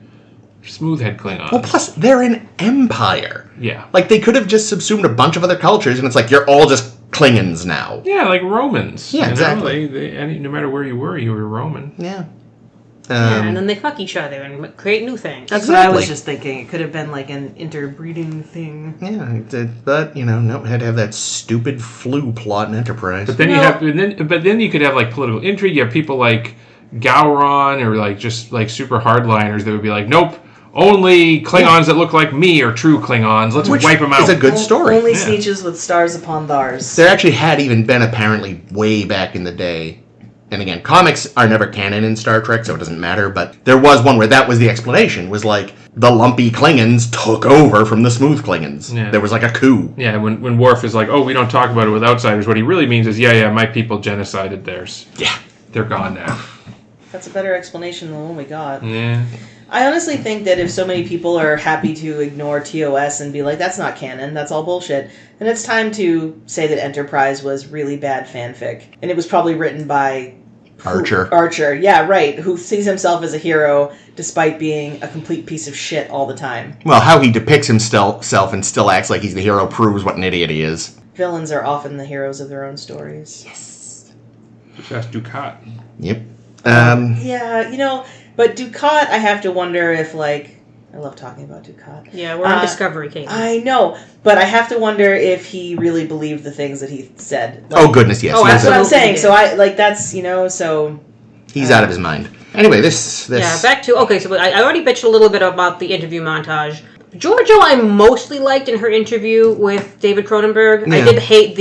smoothhead Klingons. Well, plus, they're an empire. Yeah. Like, they could have just subsumed a bunch of other cultures, and it's like, you're all just Klingons now. Yeah, like Romans. Yeah, exactly. No matter where you were Roman. Yeah. And then they fuck each other and create new things. That's what I was just thinking. It could have been like an interbreeding thing. Yeah, but, you know, no, had to have that stupid flu plot in Enterprise. But then then you could have, like, political intrigue. You have people like Gowron or, like, just, like, super hardliners that would be like, nope, only Klingons that look like me are true Klingons. Let's wipe them out. It's a good story. Only Sneeches with stars upon thars. There actually had even been, apparently, way back in the day. And again, comics are never canon in Star Trek, so it doesn't matter. But there was one where that was the explanation. Was like, the lumpy Klingons took over from the smooth Klingons. Yeah. There was like a coup. Yeah, when Worf is like, oh, we don't talk about it with outsiders, what he really means is, yeah, my people genocided theirs. Yeah. They're gone now. That's a better explanation than the one we got. Yeah. I honestly think that if so many people are happy to ignore TOS and be like, that's not canon, that's all bullshit, then it's time to say that Enterprise was really bad fanfic. And it was probably written by... Archer, yeah, right, who sees himself as a hero despite being a complete piece of shit all the time. Well, how he depicts himself and still acts like he's the hero proves what an idiot he is. Villains are often the heroes of their own stories. Yes. Just ask Dukat. Yep. Yeah, you know... But Dukat, I have to wonder if, like... I love talking about Dukat. Yeah, we're on Discovery, Kate. I know, but I have to wonder if he really believed the things that he said. Like, oh, goodness, yes. Oh, that's what I'm saying. So, that's, you know, so... He's out of his mind. Anyway, this... Yeah, back to... Okay, so I already bitched a little bit about the interview montage. Georgiou I mostly liked in her interview with David Cronenberg. Yeah. I did hate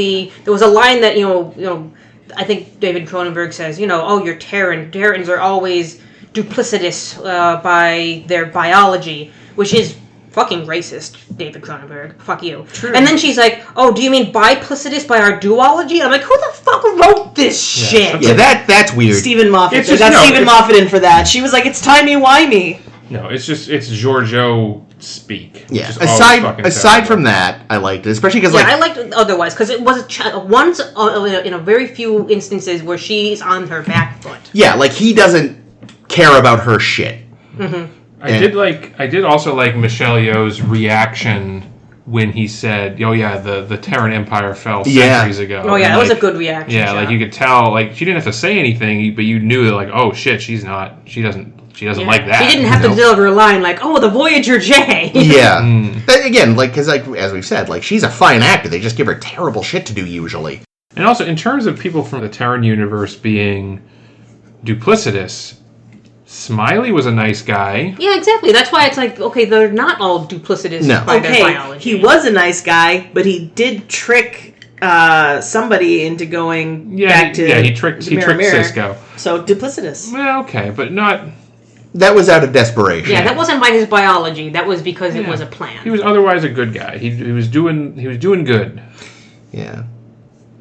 there was a line that, you know, I think David Cronenberg says, you know, oh, you're Terran. Terrans are always... duplicitous by their biology, which is fucking racist, David Cronenberg. Fuck you. True. And then she's like, oh, do you mean biplicitous by our duology? I'm like, who the fuck wrote this shit? Yeah, that's weird. Stephen Moffat. They got Stephen Moffat in for that. She was like, it's timey-wimey. No, it's Georgiou speak. Yeah, aside from that, I liked it, especially because I liked it otherwise, because it was once in a very few instances where she's on her back foot. Yeah, like he doesn't care about her shit. Mm-hmm. I did also like Michelle Yeoh's reaction when he said, "Oh yeah, the Terran Empire fell centuries ago." Oh yeah, that was a good reaction. Yeah, like you could tell, like she didn't have to say anything, but you knew that, like, oh shit, she doesn't like that. She didn't have to deliver a line like, "Oh, the Voyager J." Yeah. Again, like, because like as we've said, like she's a fine actor. They just give her terrible shit to do usually. And also, in terms of people from the Terran universe being duplicitous, Smiley was a nice guy. Yeah, exactly. That's why it's like, okay, they're not all duplicitous by their biology. He was a nice guy, but he did trick somebody into going back to he tricked Cisco. So duplicitous. Well, okay, but not. That was out of desperation. Yeah, that wasn't by his biology. That was because it was a plan. He was otherwise a good guy. He was doing good. Yeah.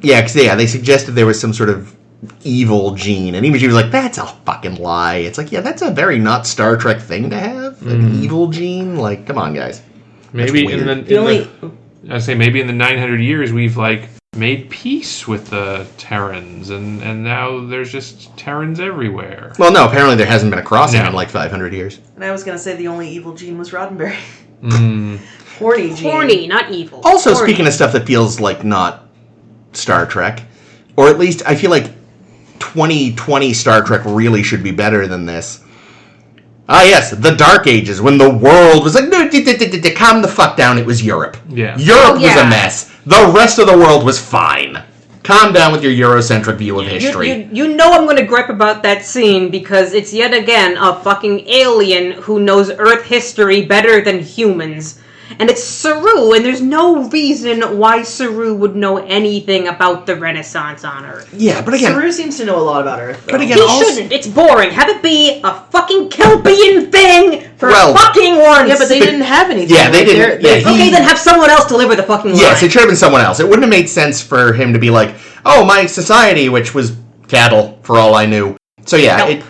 Yeah, because they suggested there was some sort of evil gene, and even she was like, "That's a fucking lie." It's like, yeah, that's a very not Star Trek thing to have. An evil gene, like, come on, guys. Maybe maybe in the 900 years we've like made peace with the Terrans, and now there's just Terrans everywhere. Well, no, apparently there hasn't been a crossing in like 500 years. And I was going to say the only evil gene was Roddenberry. Horny gene. Horny, not evil. Also, Horny. speaking of stuff that feels like not Star Trek, or at least I feel like 2020 Star Trek really should be better than this. Ah, yes, the Dark Ages, when the world was like, no, calm the fuck down, it was Europe. Yeah. Europe was a mess. The rest of the world was fine. Calm down with your Eurocentric view of history. You know I'm going to gripe about that scene because it's yet again a fucking alien who knows Earth history better than humans. And it's Saru, and there's no reason why Saru would know anything about the Renaissance on Earth. Yeah, but again... Saru seems to know a lot about Earth, though. But again, he shouldn't. It's boring. Have it be a fucking Kelpian thing for fucking once. Yeah, but they didn't have anything. Yeah, they didn't. Okay, then have someone else deliver the fucking line. Yes, it should have been someone else. It wouldn't have made sense for him to be like, oh, my society, which was cattle, for all I knew. So yeah,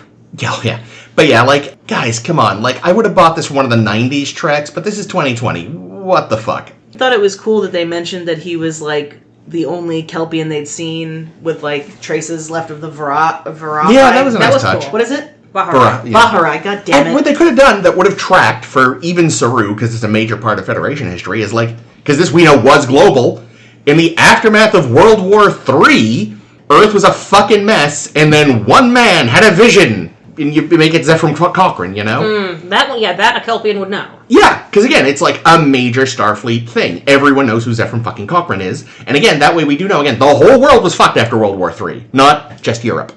But yeah, like, guys, come on. Like, I would have bought this for one of the 90s Treks, but this is 2020. What the fuck? I thought it was cool that they mentioned that he was, like, the only Kelpian they'd seen with, like, traces left of the Vahrai. Yeah, that was a nice touch. Cool. What is it? Vahrai. Vahrai, god damn it. And what they could have done that would have tracked for even Saru, because it's a major part of Federation history, is like, because this we know was global, in the aftermath of World War III, Earth was a fucking mess, and then one man had a vision. And you make it Zephyr Cochrane, you know? That a Kelpian would know. Yeah, because again, it's like a major Starfleet thing. Everyone knows who Zephyr fucking Cochrane is. And again, that way we do know, again, the whole world was fucked after World War III. Not just Europe.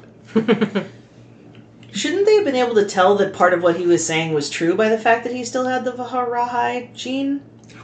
Shouldn't they have been able to tell that part of what he was saying was true by the fact that he still had the Vahrai gene?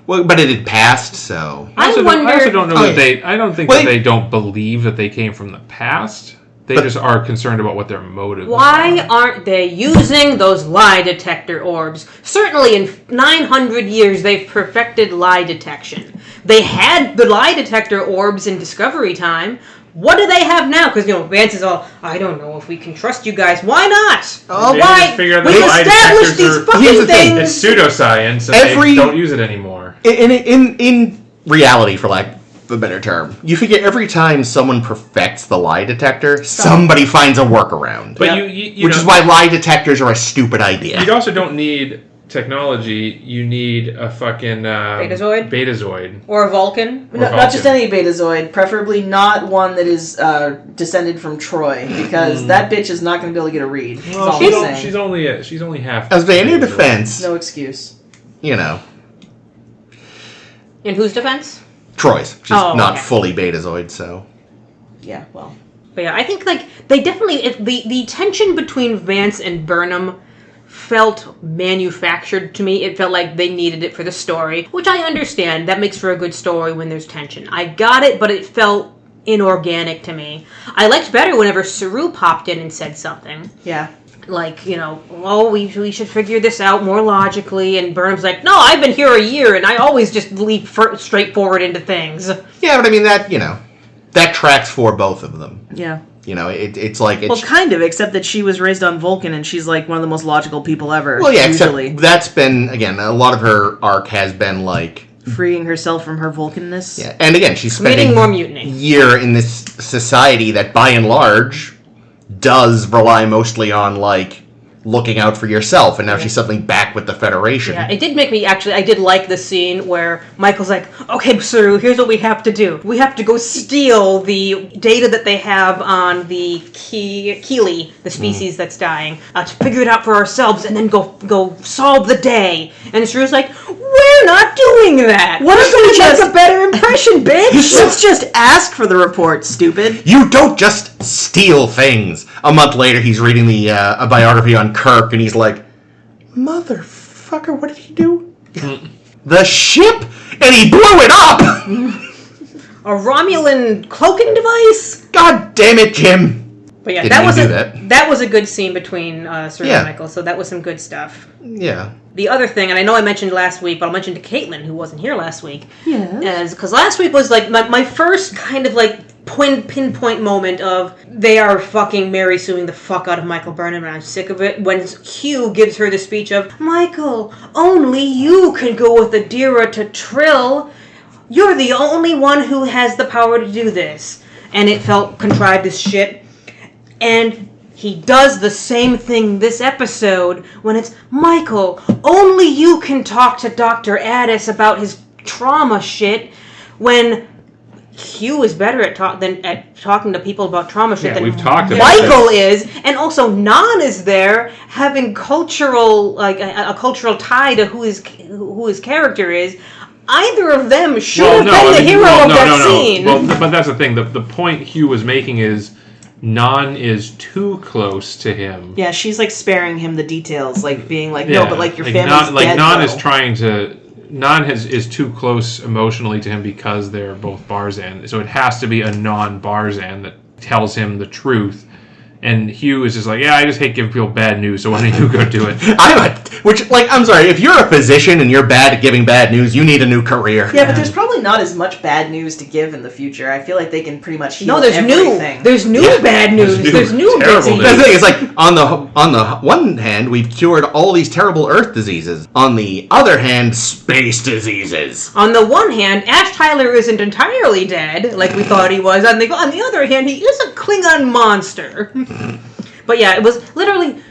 Well, but it had passed, so... I also don't know that they... I don't think that they don't believe that they came from the past. They just are concerned about what their motives are. Why aren't they using those lie detector orbs? Certainly in 900 years they've perfected lie detection. They had the lie detector orbs in Discovery time. What do they have now? Because, Vance is all, I don't know if we can trust you guys. Why not? Oh, why? We established these fucking things. It's pseudoscience, and they don't use it anymore. In reality, for lack of a better term, you figure every time someone perfects the lie detector, somebody finds a workaround. But which is why lie detectors are a stupid idea. You also don't need technology. You need a fucking Betazoid. Or a Vulcan. Not just any Betazoid, preferably not one that is descended from Troy, because that bitch is not going to be able to get a read. Well, she's only half. As in your defense, no excuse. In whose defense? Troy's. She's not fully Betazoid, so. Yeah, well. But yeah, I think they definitely the tension between Vance and Burnham felt manufactured to me. It felt like they needed it for the story, which I understand. That makes for a good story when there's tension. I got it, but it felt inorganic to me. I liked better whenever Saru popped in and said something. Yeah. Like, we should figure this out more logically, and Burnham's like, no, I've been here a year, and I always just leap straight forward into things. Yeah, but I mean, that tracks for both of them. Yeah. It's like... Well, kind of, except that she was raised on Vulcan, and she's, like, one of the most logical people ever. Well, yeah, usually. Except that's been, again, a lot of her arc has been, like... freeing herself from her Vulcanness. Yeah, and again, she's spending more mutiny. Year in this society that, by and large, does rely mostly on, like, looking out for yourself, and now she's suddenly back with the Federation. Yeah, it did make me, I did like the scene where Michael's like, okay, Saru, here's what we have to do. We have to go steal the data that they have on the Keeley, the species that's dying, to figure it out for ourselves, and then go solve the day. And Saru's like, where We're not doing that. What if we just make a better impression, bitch? Let's just ask for the report, stupid. You don't just steal things. A month later, he's reading a biography on Kirk, and he's like, motherfucker, what did he do? The ship? And he blew it up! A Romulan cloaking device? God damn it, Jim. But yeah, Didn't that was a good scene between Sir and Michael, so that was some good stuff. Yeah. The other thing, and I know I mentioned last week, but I'll mention to Caitlin, who wasn't here last week. Yeah. Because last week was like my first kind of like pinpoint moment of they are fucking Mary suing the fuck out of Michael Burnham, and I'm sick of it. When Hugh gives her the speech of, Michael, only you can go with Adira to Trill. You're the only one who has the power to do this. And it felt contrived as shit. And he does the same thing this episode when it's, Michael, only you can talk to Dr. Addis about his trauma shit, when Hugh is better at talking to people about trauma shit than we've talked about Michael this. is. And also Nan is there having cultural, like a cultural tie to who his character is. Either of them should have been the hero of that scene. Well, but that's the thing. The point Hugh was making is Nan is too close to him. Yeah, she's like sparing him the details, like being like, no, but like your family's dead. Like Nan is though. trying to. Nan is too close emotionally to him because they're both Barzan. So it has to be a non-Barzan that tells him the truth. And Hugh is just like, yeah, I just hate giving people bad news, so why don't you go do it? I'm sorry, if you're a physician and you're bad at giving bad news, you need a new career. Yeah, but there's probably not as much bad news to give in the future. I feel like they can pretty much heal there's everything. There's new bad news. There's new terrible news. That's the thing, it's like, on the one hand, we've cured all these terrible Earth diseases. On the other hand, space diseases. On the one hand, Ash Tyler isn't entirely dead, like we thought he was. On the other hand, he is a Klingon monster. But yeah, it was literally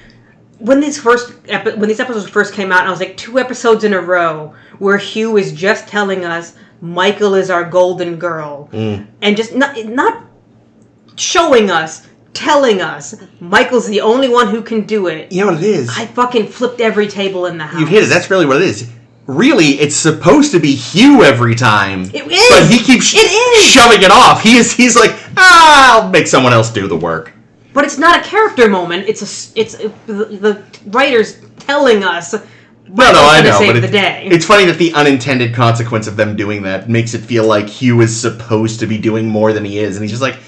when these episodes first came out, and I was like 2 episodes in a row where Hugh is just telling us Michael is our golden girl, and just not showing us, telling us Michael's the only one who can do it. You know what it is? I fucking flipped every table in the house. You hit it. That's really what it is. Really, it's supposed to be Hugh every time. It is. But he keeps shoving it off. He's like, I'll make someone else do the work. But it's not a character moment. It's the writers telling us. I know, but the day. It's funny that the unintended consequence of them doing that makes it feel like Hugh is supposed to be doing more than he is, and he's just like,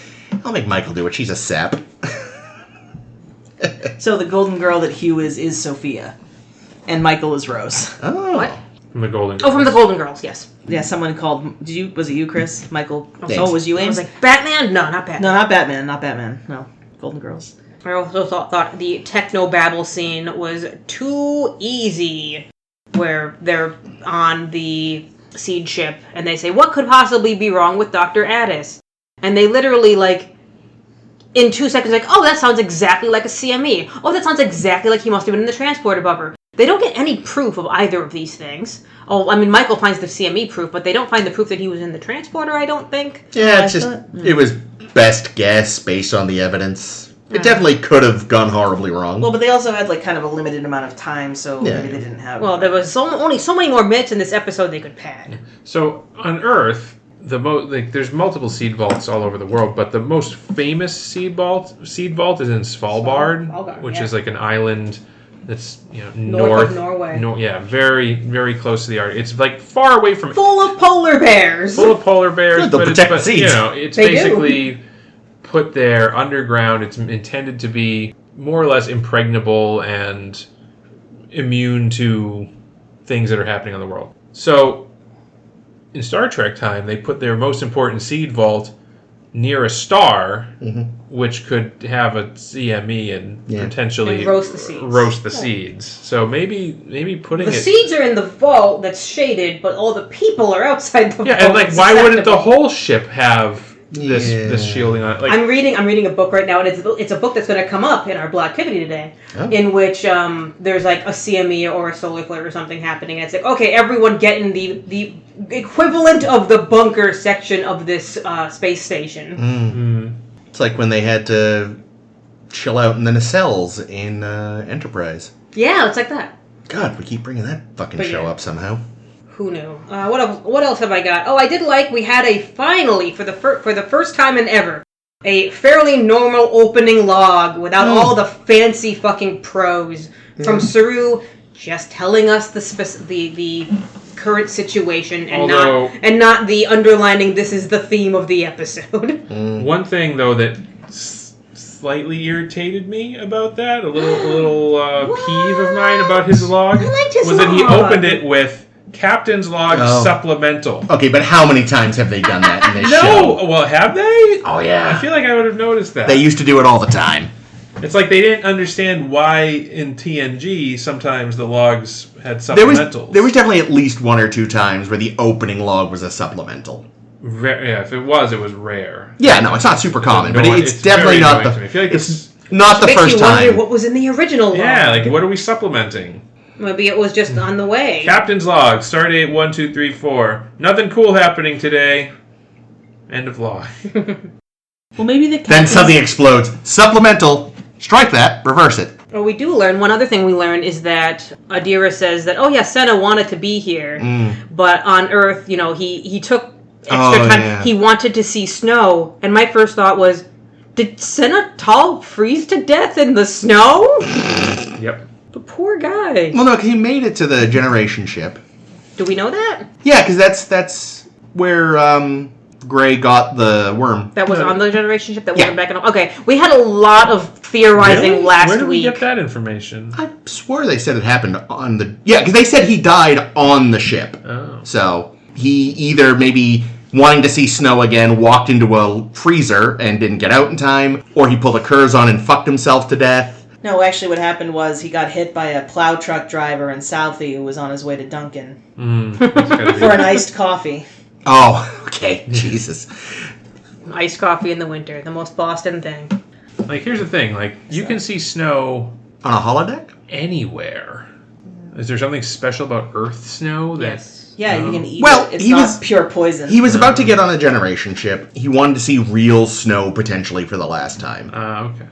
I'll make Michael do it. She's a sap. So the golden girl that Hugh is Sophia, and Michael is Rose. Oh. What? From the Golden Girls. Oh, from the Golden Girls, yes. Yeah, someone called. Was it you, Chris? Michael? Thanks. Oh, was you, I Ames? was like, Batman? No, not Batman. No, not Batman. Not Batman. No, Golden Girls. I also thought the techno-babble scene was too easy, where they're on the seed ship, and they say, what could possibly be wrong with Dr. Addis? And they literally, like, in 2 seconds, like, oh, that sounds exactly like a CME. Oh, that sounds exactly like he must have been in the transport above her. They don't get any proof of either of these things. Oh, I mean, Michael finds the CME proof, but they don't find the proof that he was in the transporter, I don't think. Yeah, it's just, it was best guess based on the evidence. It definitely could have gone horribly wrong. Well, but they also had, like, kind of a limited amount of time, so maybe they didn't have... Well, there was only so many more minutes in this episode they could pad. So, on Earth, there's multiple seed vaults all over the world, but the most famous seed vault is in Svalbard, which is like an island that's north of Norway. Very, very close to the Arctic. It's like far away from full of polar bears. Good, they'll protect the seeds. It's basically put there underground. It's intended to be more or less impregnable and immune to things that are happening on the world. So in Star Trek time, they put their most important seed vault near a star, which could have a CME and potentially and roast the seeds. So maybe putting the seeds are in the vault that's shaded, but all the people are outside the vault. Yeah, and like, why wouldn't the whole ship have this shielding on it? Like, I'm reading a book right now, and it's a book that's going to come up in our Blacktivity today, in which there's like a CME or a solar flare or something happening, and it's like, okay, everyone get in the equivalent of the bunker section of this space station. It's like when they had to chill out in the nacelles in Enterprise. Yeah, it's like that. God, we keep bringing that fucking show up somehow. Who knew? What else have I got? Oh, I did like we had finally for the first time in ever a fairly normal opening log without all the fancy fucking prose from Saru just telling us the current situation and not the underlining this is the theme of the episode. One thing though that slightly irritated me about that, a little peeve of mine about his log, was that he opened it with Captain's Log Supplemental. Okay, but how many times have they done that in this show? No! Well, have they? Oh, yeah. I feel like I would have noticed that. They used to do it all the time. It's like they didn't understand why in TNG sometimes the logs had supplementals. There was definitely at least one or two times where the opening log was a supplemental. Yeah, if it was rare. Yeah, no, it's not super common, but it's definitely not the... I feel like it's not the first Makes you wonder time. what was in the original log. Yeah, like what are we supplementing? Maybe it was just on the way. Captain's Log, Stardate 1234. Nothing cool happening today. End of log. Well, maybe the Then something explodes. Supplemental. Strike that. Reverse it. Well, we do learn, one other thing we learn is that Adira says that, Senna wanted to be here, but on Earth, he took extra time. Yeah. He wanted to see snow, and my first thought was, did Senna Tall freeze to death in the snow? Yep. The poor guy. Well, no, 'cause he made it to the generation ship. Do we know that? Yeah, because that's where Gray got the worm. That was on the generation ship that wasn't back in... Okay, we had a lot of theorizing last week. Where did we get that information? I swore they said it happened on the... Yeah, because they said he died on the ship. Oh. So he either maybe wanting to see snow again, walked into a freezer and didn't get out in time, or he pulled a Curzon and fucked himself to death. No, actually what happened was he got hit by a plow truck driver in Southie who was on his way to Duncan for an iced coffee. Oh, okay. Jesus. Iced coffee in the winter, the most Boston thing. Like, here's the thing. Like, you can see snow On a holodeck? anywhere. Is there something special about Earth snow? Yes. Yeah, you can eat Well, it. It's he not was- pure poison. He was about to get on a generation ship. He wanted to see real snow potentially for the last time. Okay.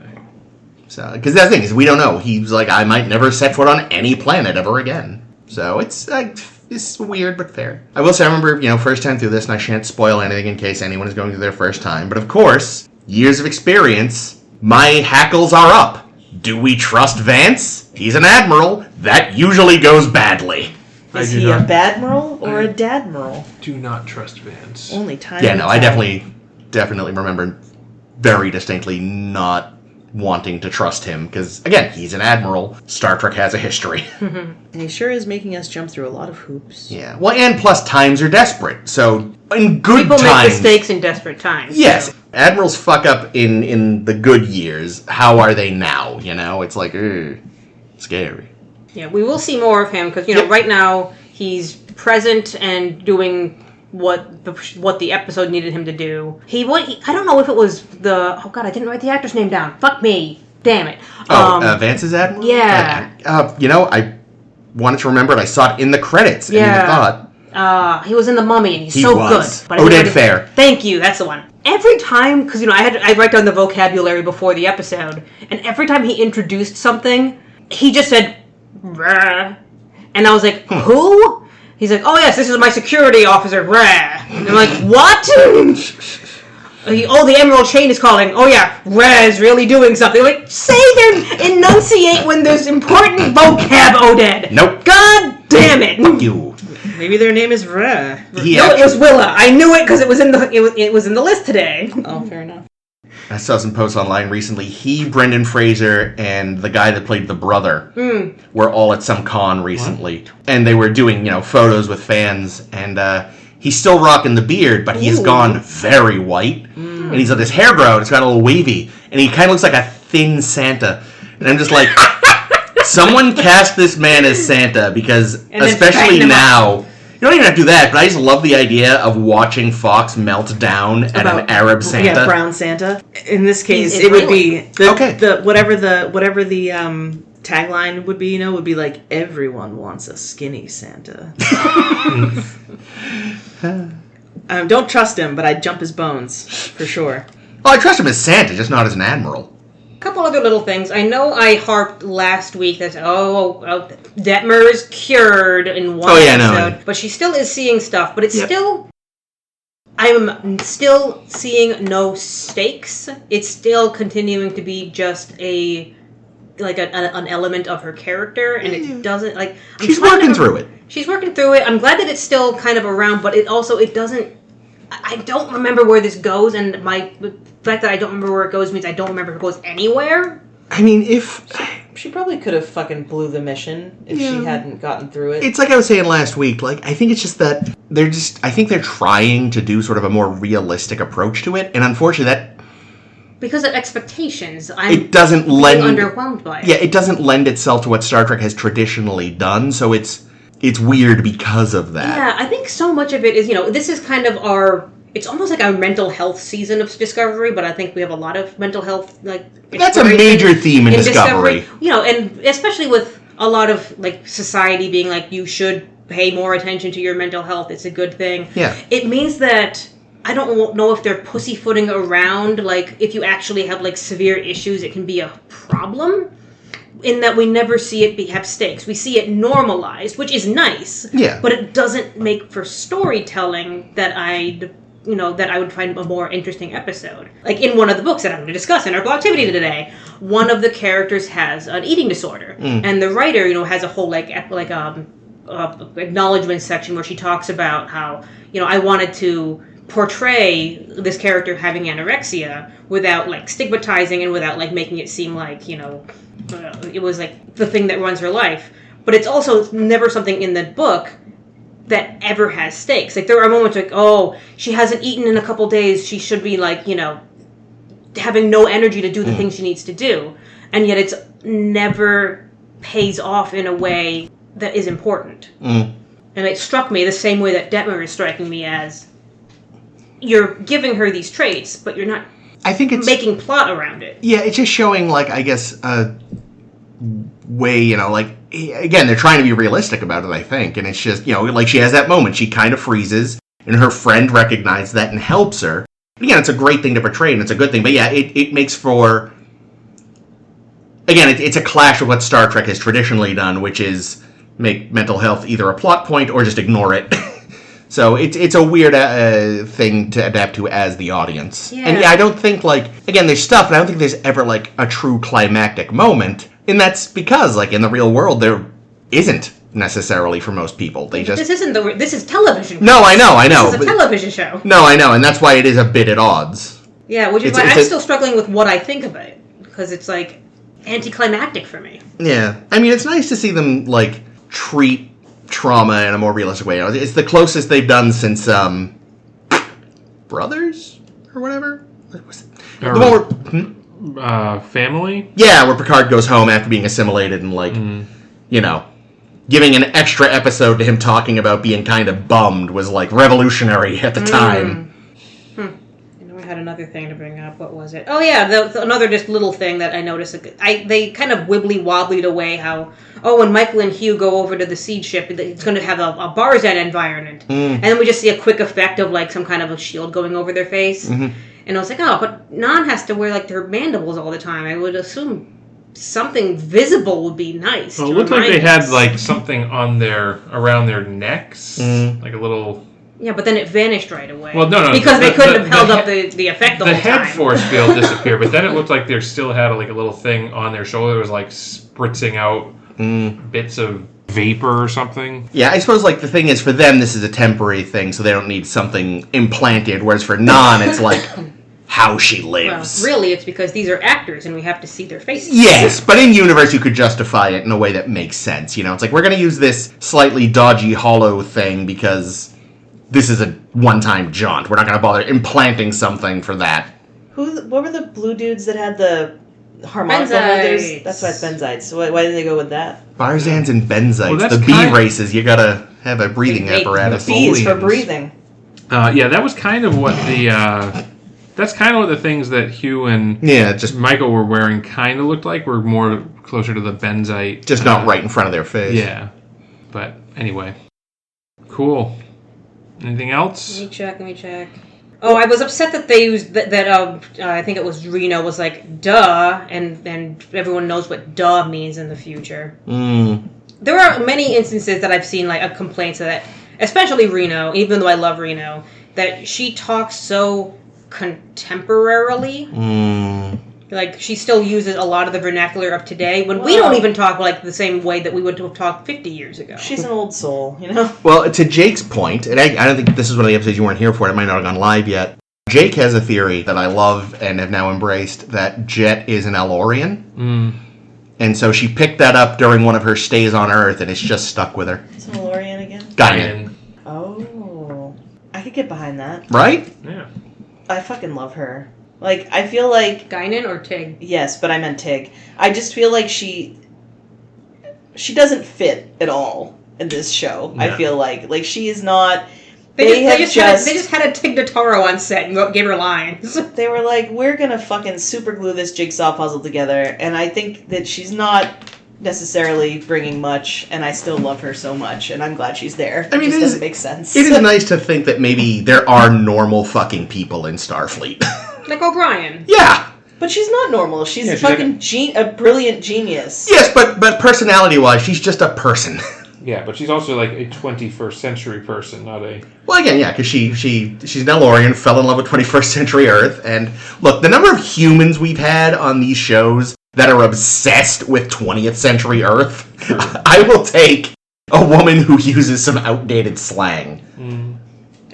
So, because that's the thing is, we don't know. He was like, I might never set foot on any planet ever again. So it's weird but fair. I will say, I remember, first time through this, and I shan't spoil anything in case anyone is going through their first time. But of course, years of experience, my hackles are up. Do we trust Vance? He's an admiral. That usually goes badly. Is he a badmiral or a dadmiral? Do not trust Vance. Only time. Yeah, no, I will definitely remember very distinctly not wanting to trust him, because, again, he's an admiral. Star Trek has a history. And he sure is making us jump through a lot of hoops. Yeah. Well, and plus times are desperate. So, in good People times... make mistakes in desperate times. Yes. So. Admirals fuck up in the good years. How are they now? It's like, scary. Yeah, we will see more of him, because, right now, he's present and doing what the episode needed him to do. I don't know if it was I didn't write the actor's name down. Fuck me. Damn it. Vance's admiral? Yeah. I wanted to remember it. I saw it in the credits. And Yeah. thought. He was in The Mummy, and he's He so was. good. But Oded Fair. Thank you, that's the one. Every time, because, I write down the vocabulary before the episode, and every time he introduced something, he just said, "Rah." And I was like, who? He's like, oh yes, this is my security officer, Rah. And I'm like, what? The Emerald Chain is calling. Oh yeah, Rah is really doing something. Like, say then, enunciate when there's important vocab, Oded. Nope. God damn it. You. Maybe their name is Ra. It was Willa. I knew it because it was in the list today. Oh, fair enough. I saw some posts online recently. Brendan Fraser, and the guy that played the brother were all at some con recently. What? And they were doing, photos with fans. And he's still rocking the beard, but he's gone very white. And he's got his hair grown. It's got a little wavy. And he kind of looks like a thin Santa. And I'm just like, someone cast this man as Santa, because especially now... You don't even have to do that, but I just love the idea of watching Fox melt down at an Arab Santa. Yeah, brown Santa. In this case, it would be whatever the tagline would be. Would be like, everyone wants a skinny Santa. Don't trust him, but I'd jump his bones for sure. Well, I trust him as Santa, just not as an admiral. couple other little things. I know I harped last week that Detmer is cured in one episode, but she still is seeing stuff. But it's still, I'm still seeing no stakes. It's still continuing to be just an element of her character, and it doesn't like. She's working through it. She's working through it. I'm glad that it's still kind of around, but it doesn't. I don't remember where this goes, and the fact that I don't remember where it goes means I don't remember if it goes anywhere. I mean, if... She probably could have fucking blew the mission if she hadn't gotten through it. It's like I was saying last week, like, I think it's just that I think they're trying to do sort of a more realistic approach to it, and unfortunately that... Because of expectations, it doesn't lend... underwhelmed by it. Yeah, it doesn't lend itself to what Star Trek has traditionally done, so it's weird because of that. Yeah, I think so much of it is, this is kind of it's almost like our mental health season of Discovery, but I think we have a lot of mental health, That's a major theme in Discovery. And especially with a lot of, society being you should pay more attention to your mental health, it's a good thing. Yeah. It means that I don't know if they're pussyfooting around, if you actually have, severe issues, it can be a problem. In that we never see it have stakes. We see it normalized, which is nice. Yeah. But it doesn't make for storytelling that I would find a more interesting episode. In one of the books that I'm going to discuss in our Blogtivity today, one of the characters has an eating disorder. And the writer, has a whole, acknowledgement section where she talks about how, I wanted to portray this character having anorexia without, stigmatizing and without, making it seem it was the thing that runs her life. But it's also never something in the book that ever has stakes. There are moments she hasn't eaten in a couple days, she should be having no energy to do the things she needs to do. And yet it's never pays off in a way that is important. And it struck me the same way that Detmer is striking me as you're giving her these traits, but you're not making plot around it. Yeah, it's just showing, I guess, a way, again, they're trying to be realistic about it, I think, and it's just, she has that moment, she kind of freezes, and her friend recognizes that and helps her. Again, it's a great thing to portray, and it's a good thing, but yeah, it makes for... Again, it's a clash with what Star Trek has traditionally done, which is make mental health either a plot point or just ignore it. So it's a weird thing to adapt to as the audience. Yeah. And I don't think, again, there's stuff, but I don't think there's ever, a true climactic moment. And that's because, in the real world, there isn't necessarily for most people. They just... This is television. No, I know. This is a television show. No, I know, and that's why it is a bit at odds. Yeah, which is why I'm still struggling with what I think of it. Because it's, anticlimactic for me. Yeah. I mean, it's nice to see them, treat trauma in a more realistic way. It's the closest they've done since Brothers or whatever. What was it? The one where, Family? Yeah, where Picard goes home after being assimilated and giving an extra episode to him talking about being kind of bummed was revolutionary at the time. I had another thing to bring up. What was it? Oh yeah, another just little thing that I noticed. They kind of wibbly-wobblied away how, when Michael and Hugh go over to the seed ship, it's going to have a Barzan environment. And then we just see a quick effect of some kind of a shield going over their face. And I was like, but Nan has to wear their mandibles all the time. I would assume something visible would be nice. Well, it looked like they had something on around their necks, like a little... Yeah, but then it vanished right away. Well, no. Because they couldn't have held up the effect the whole time. The head force field disappeared, but then it looked like they still had a little thing on their shoulder that was spritzing out bits of vapor or something. Yeah, I suppose the thing is for them this is a temporary thing, so they don't need something implanted, whereas for Nan it's how she lives. Well, really, it's because these are actors and we have to see their faces. Yes, but in universe you could justify it in a way that makes sense. It's we're going to use this slightly dodgy hollow thing because... This is a one-time jaunt. We're not going to bother implanting something for that. What were the blue dudes that had the harmonica holders? That's why it's benzites. So why didn't they go with that? Barzans and benzites. The bee races, you got to have a breathing apparatus. The bees for breathing. Yeah, that was kind of what the... That's kind of what the things that Hugh and Michael were wearing kind of looked like. Were more closer to the benzite. Just not right in front of their face. Yeah. But anyway. Cool. Anything else? Let me check. Oh, I was upset that they used I think it was Reno was like, duh, and everyone knows what duh means in the future. There are many instances that I've seen, like, of complaints that, especially Reno, even though I love Reno, that she talks so contemporarily. Like, she still uses a lot of the vernacular of today, when we don't even talk, like, the same way that we would have talked 50 years ago. She's an old soul, you know? Well, to Jake's point, and I don't think this is one of the episodes you weren't here for, it might not have gone live yet. Jake has a theory that I love and have now embraced, that Jet is an Elorian. And so she picked that up during one of her stays on Earth, and it's just stuck with her. It's an Elorian again? Guinan. Oh. I could get behind that. Right? Yeah. I fucking love her. Like, I feel like... Guinan or Tig? Yes, but I meant Tig. I just feel like she doesn't fit at all in this show. No. I feel like she is not... They just had a Tig Notaro on set and gave her lines. They were like, we're gonna fucking super glue this jigsaw puzzle together, and I think that she's not necessarily bringing much, and I still love her so much, and I'm glad she's there. I mean, it just doesn't make sense. It is nice to think that maybe there are normal fucking people in Starfleet. Like O'Brien. Yeah. But she's not normal. She's a brilliant genius. Yes, but personality-wise, she's just a person. Yeah, but she's also like a 21st century person, not a... Well, again, yeah, because she's an Elorian, fell in love with 21st century Earth, and look, the number of humans we've had on these shows that are obsessed with 20th century Earth, I will take a woman who uses some outdated slang.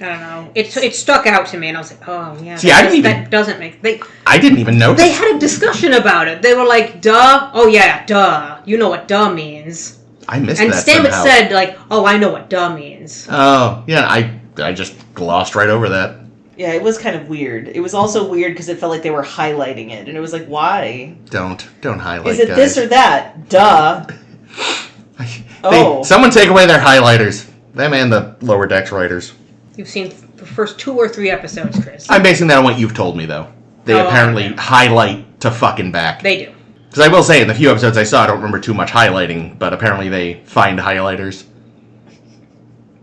I don't know. It stuck out to me, and I was like, oh, yeah. See, that doesn't make... I didn't even notice. They had a discussion about it. They were like, duh. Oh, yeah, duh. You know what duh means. I missed that somehow. And Stamets said, like, oh, I know what duh means. Oh, yeah, I just glossed right over that. Yeah, it was kind of weird. It was also weird because it felt like they were highlighting it, and it was like, why? Don't highlight, Is it guys. This or that? Duh. Someone take away their highlighters. Them and the Lower Decks writers. You've seen the first 2 or 3 episodes, Chris. I'm basing that on what you've told me, though. They apparently highlight to fucking back. They do. Because I will say, in the few episodes I saw, I don't remember too much highlighting, but apparently they find highlighters.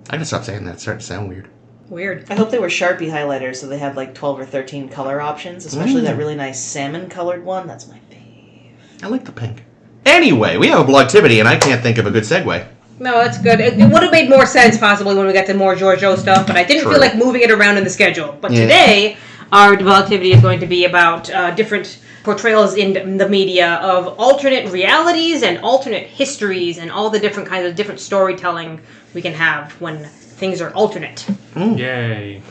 I gotta stop saying that. It's starting to sound weird. Weird. I hope they were Sharpie highlighters, so they had like 12 or 13 color options, especially that really nice salmon-colored one. That's my fave. I like the pink. Anyway, we have a blogtivity, and I can't think of a good segue. No, that's good. It would have made more sense, possibly, when we got to more Georgiou stuff, but I didn't feel like moving it around in the schedule. But today, our blogtivity is going to be about different portrayals in the media of alternate realities and alternate histories and all the different kinds of different storytelling we can have when things are alternate. Yay.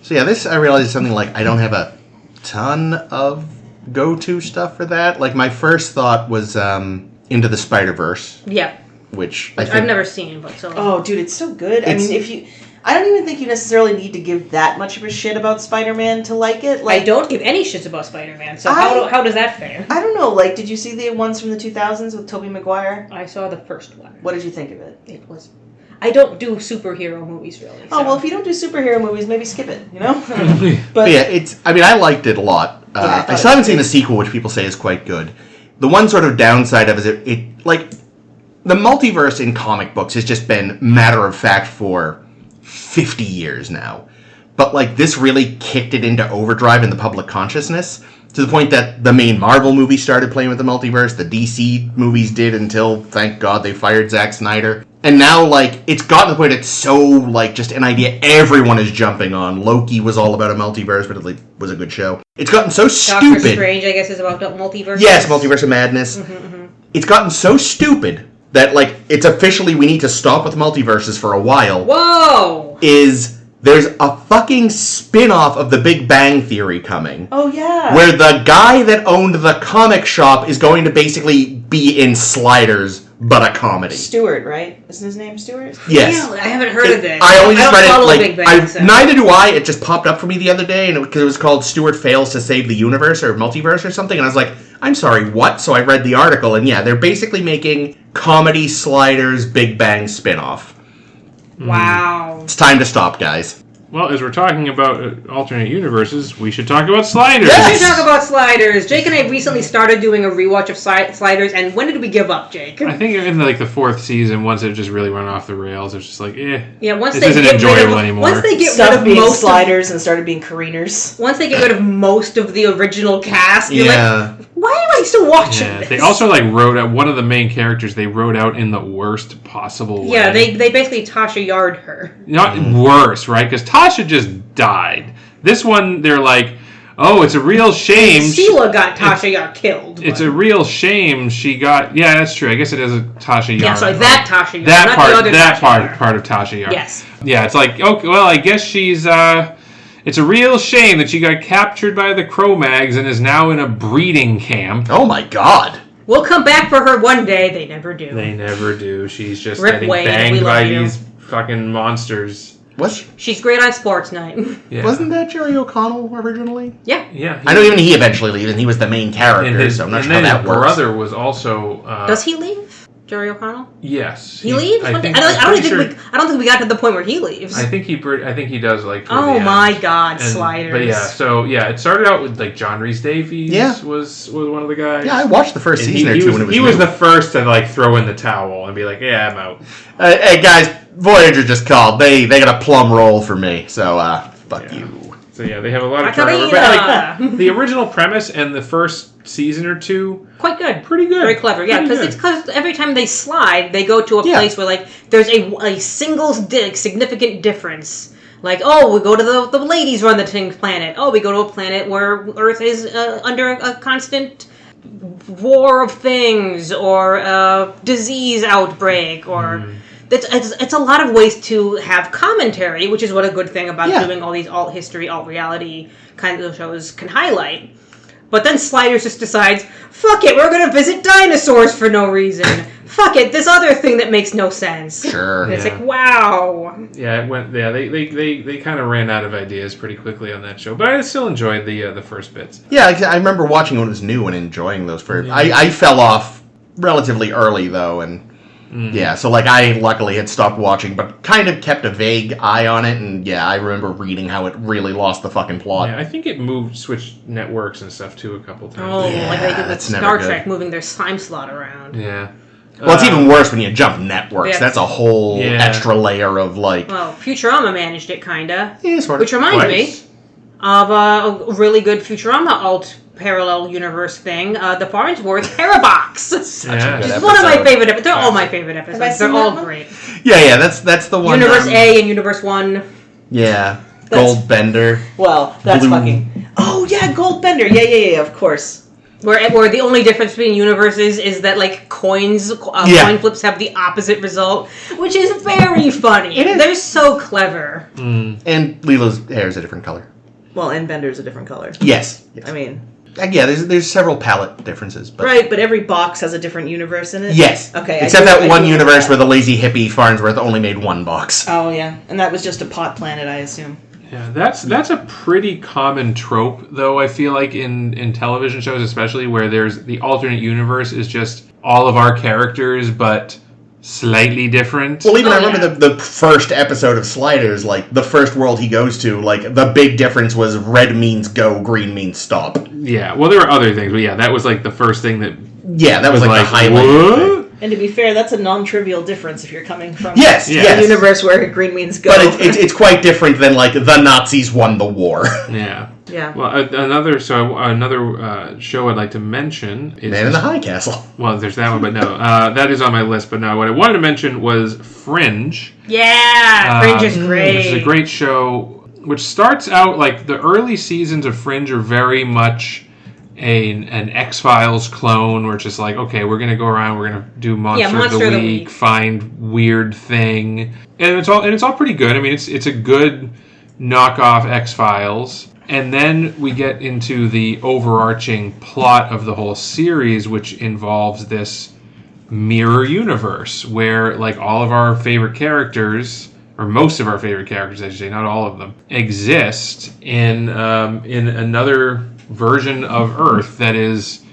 So yeah, this I realized is something like I don't have a ton of go-to stuff for that. Like my first thought was Into the Spider-Verse. Yeah. Which I've never seen, but so... Oh, dude, it's so good. I mean, I don't even think you necessarily need to give that much of a shit about Spider-Man to like it. Like, I don't give any shits about Spider-Man, so how does that fare? I don't know, like, did you see the ones from the 2000s with Tobey Maguire? I saw the first one. What did you think of it? It was... I don't do superhero movies, really. Oh, well, if you don't do superhero movies, maybe skip it, you know? But yeah, I liked it a lot. I still haven't seen the sequel, which people say is quite good. The one sort of downside of it is the multiverse in comic books has just been matter of fact for 50 years now. But, this really kicked it into overdrive in the public consciousness to the point that the main Marvel movies started playing with the multiverse. The DC movies did until, thank God, they fired Zack Snyder. And now, it's gotten to the point it's so, just an idea everyone is jumping on. Loki was all about a multiverse, but it was a good show. It's gotten so stupid. Doctor Strange, I guess, is about multiverse. Yes, Multiverse of Madness. Mm-hmm. It's gotten so stupid that, it's officially we need to stop with multiverses for a while. Whoa! There's a fucking spin-off of The Big Bang Theory coming. Oh, yeah. Where the guy that owned the comic shop is going to basically be in Sliders, but a comedy. Stewart, right? Isn't his name Stewart? Yes. Really? I haven't heard of this. I only just read it, Big Bang, so. Neither do I. It just popped up for me the other day, and because it was called Stewart Fails to Save the Universe, or Multiverse or something, and I was like, I'm sorry, what? So I read the article, and yeah, they're basically making comedy Sliders Big Bang spin-off. Wow. It's time to stop, guys. Well, as we're talking about alternate universes, we should talk about Sliders. We should talk about Sliders. Jake and I recently started doing a rewatch of Sliders, and when did we give up, Jake? I think in the fourth season, once it just really went off the rails, it's just like, Yeah, once this they isn't get enjoyable rid of, anymore. Once they get Stopped rid of being most sliders and started being careeners. Once they get rid of most of the original cast, you're Yeah. like, why am I still watching Yeah, this? they also wrote out one of the main characters. They wrote out in the worst possible way. Yeah, they basically Tasha Yard her. Not worse, right? Because Tasha just died. This one, they're like, oh, it's a real shame. Sela got Tasha Yard killed. It's a real shame she got. Yeah, that's true. I guess it is a Tasha Yard. Yeah, sorry, that Tasha Yard, That not part. the other That Tasha part. Yard. Part of Tasha Yard. Yes. Yeah, it's like, okay, well, I guess she's. It's a real shame that she got captured by the Cro-Mags and is now in a breeding camp. Oh my god. We'll come back for her one day. They never do. They never do. She's just Rip getting Wade, banged we love by you. these fucking monsters. She's great on sports night. Yeah. Wasn't that Jerry O'Connell originally? Yeah. Yeah. I know even he eventually leaves, and he was the main character, so I'm not sure how that his works. brother was also. Does he leave? Jerry O'Connell? Yes. He leaves? I What the- think, I I'm pretty don't think we got to the point where he leaves. I think he does toward Oh the my end. god, Sliders. But yeah, so it started out with John Rhys Davies. Yeah. was one of the guys. Yeah, I watched the first And season or two when it was he was new. the first to throw in the towel and be like, yeah, I'm out. Hey guys, Voyager just called. They got a plum roll for me, so fuck you. So yeah, they have a lot of Macarena. turnover. But the original premise and the first season or two, Quite good. pretty good. Very clever. Yeah, Pretty because every time they slide, they go to a place where there's a single significant difference. Like, oh, we go to the ladies run the thing planet. Oh, we go to a planet where Earth is under a constant war of things or a disease outbreak or. It's a lot of ways to have commentary, which is what a good thing about doing all these alt history, alt reality kind of shows can highlight. But then Sliders just decides, fuck it, we're gonna visit dinosaurs for no reason. Fuck it, this other thing that makes no sense. Sure. And it's like, wow. Yeah, it went. Yeah, they kind of ran out of ideas pretty quickly on that show, but I still enjoyed the first bits. Yeah, I remember watching when it was new and enjoying those first. Yeah. I fell off relatively early though, and yeah, so I luckily had stopped watching, but kind of kept a vague eye on it, and yeah, I remember reading how it really lost the fucking plot. Yeah, I think it switched networks and stuff too a couple times. Oh, like they did with that's never Star good. Trek moving their time slot around. Yeah. Well, it's even worse when you jump networks. Yeah. That's a whole extra layer of Well, Futurama managed it, kinda. Yeah, sort of. Which reminds me of a really good Futurama alt parallel universe thing, the Farnsworth Parabox. Yeah. It's one of my favorite episodes. They're all my favorite episodes. They're all great. Yeah, that's the one. Universe A and Universe 1. Yeah. Goldbender. Well, that's Blue. fucking... Oh, yeah, Goldbender. Yeah, of course. Where the only difference between universes is that coin flips have the opposite result, which is very funny. They're so clever. And Lilo's hair is a different color. Well, and Bender's a different color. Yes. I mean... Yeah, there's several palette differences. But Right, but every box has a different universe in it? Yes. Okay. Except that one universe where the lazy hippie Farnsworth only made one box. Oh, yeah. And that was just a pot planet, I assume. Yeah, that's a pretty common trope, though, I feel like, in television shows, especially, where there's the alternate universe is just all of our characters, but slightly different. Well, even I remember the first episode of Sliders, the first world he goes to, the big difference was red means go, green means stop. Yeah, well, there were other things, but yeah, that was the first thing that... Yeah, that was the highlight. What? And to be fair, that's a non-trivial difference if you're coming from yes. a universe where green means go. But it's quite different than, the Nazis won the war. Yeah. Yeah. Well, another show I'd like to mention is... Man in the High Castle. Well, there's that one, but no. That is on my list, but no. What I wanted to mention was Fringe. Yeah, Fringe is great. Which is a great show, which starts out, the early seasons of Fringe are very much an X-Files clone, where it's just okay, we're going to go around, we're going to do Monster of the Week, find weird thing. And it's all pretty good. I mean, it's a good knockoff X-Files. And then we get into the overarching plot of the whole series, which involves this mirror universe where all of our favorite characters, or most of our favorite characters, I should say, not all of them, exist in another version of Earth that is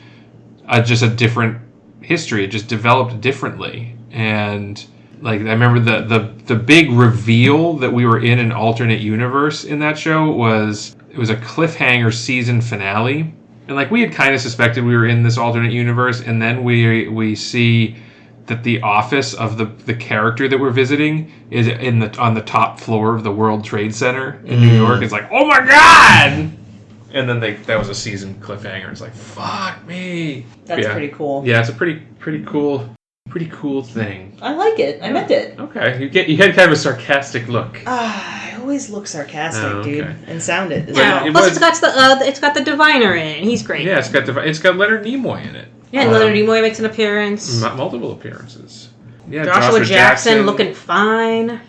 just a different history. It just developed differently. And Like, I remember the big reveal that we were in an alternate universe in that show it was a cliffhanger season finale. And, like, we had kind of suspected we were in this alternate universe, and then we see that the office of the character that we're visiting is on the top floor of the World Trade Center in New York. It's like, oh my God! And then that was a season cliffhanger. It's like, fuck me. That's pretty cool. Yeah, it's a pretty cool thing. I like it. I meant it. Okay, you had kind of a sarcastic look. I always look sarcastic, dude, and sound it. Yeah. Plus, it's got the diviner in it. He's great. Yeah, it's got Leonard Nimoy in it. Yeah, and Leonard Nimoy makes an appearance. Multiple appearances. Yeah, Joshua Jackson looking fine.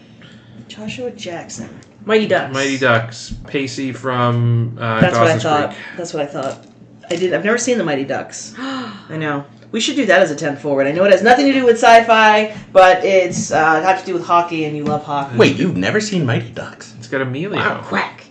Joshua Jackson. Mighty Ducks. Mighty Ducks. Pacey from That's Dawson's what I thought. Creek. That's what I thought. I've never seen the Mighty Ducks. I know. We should do that as a 10 forward. I know it has nothing to do with sci-fi, but it's got to do with hockey, and you love hockey. Wait, you've never seen Mighty Ducks? It's got Emilio. Wow, quack.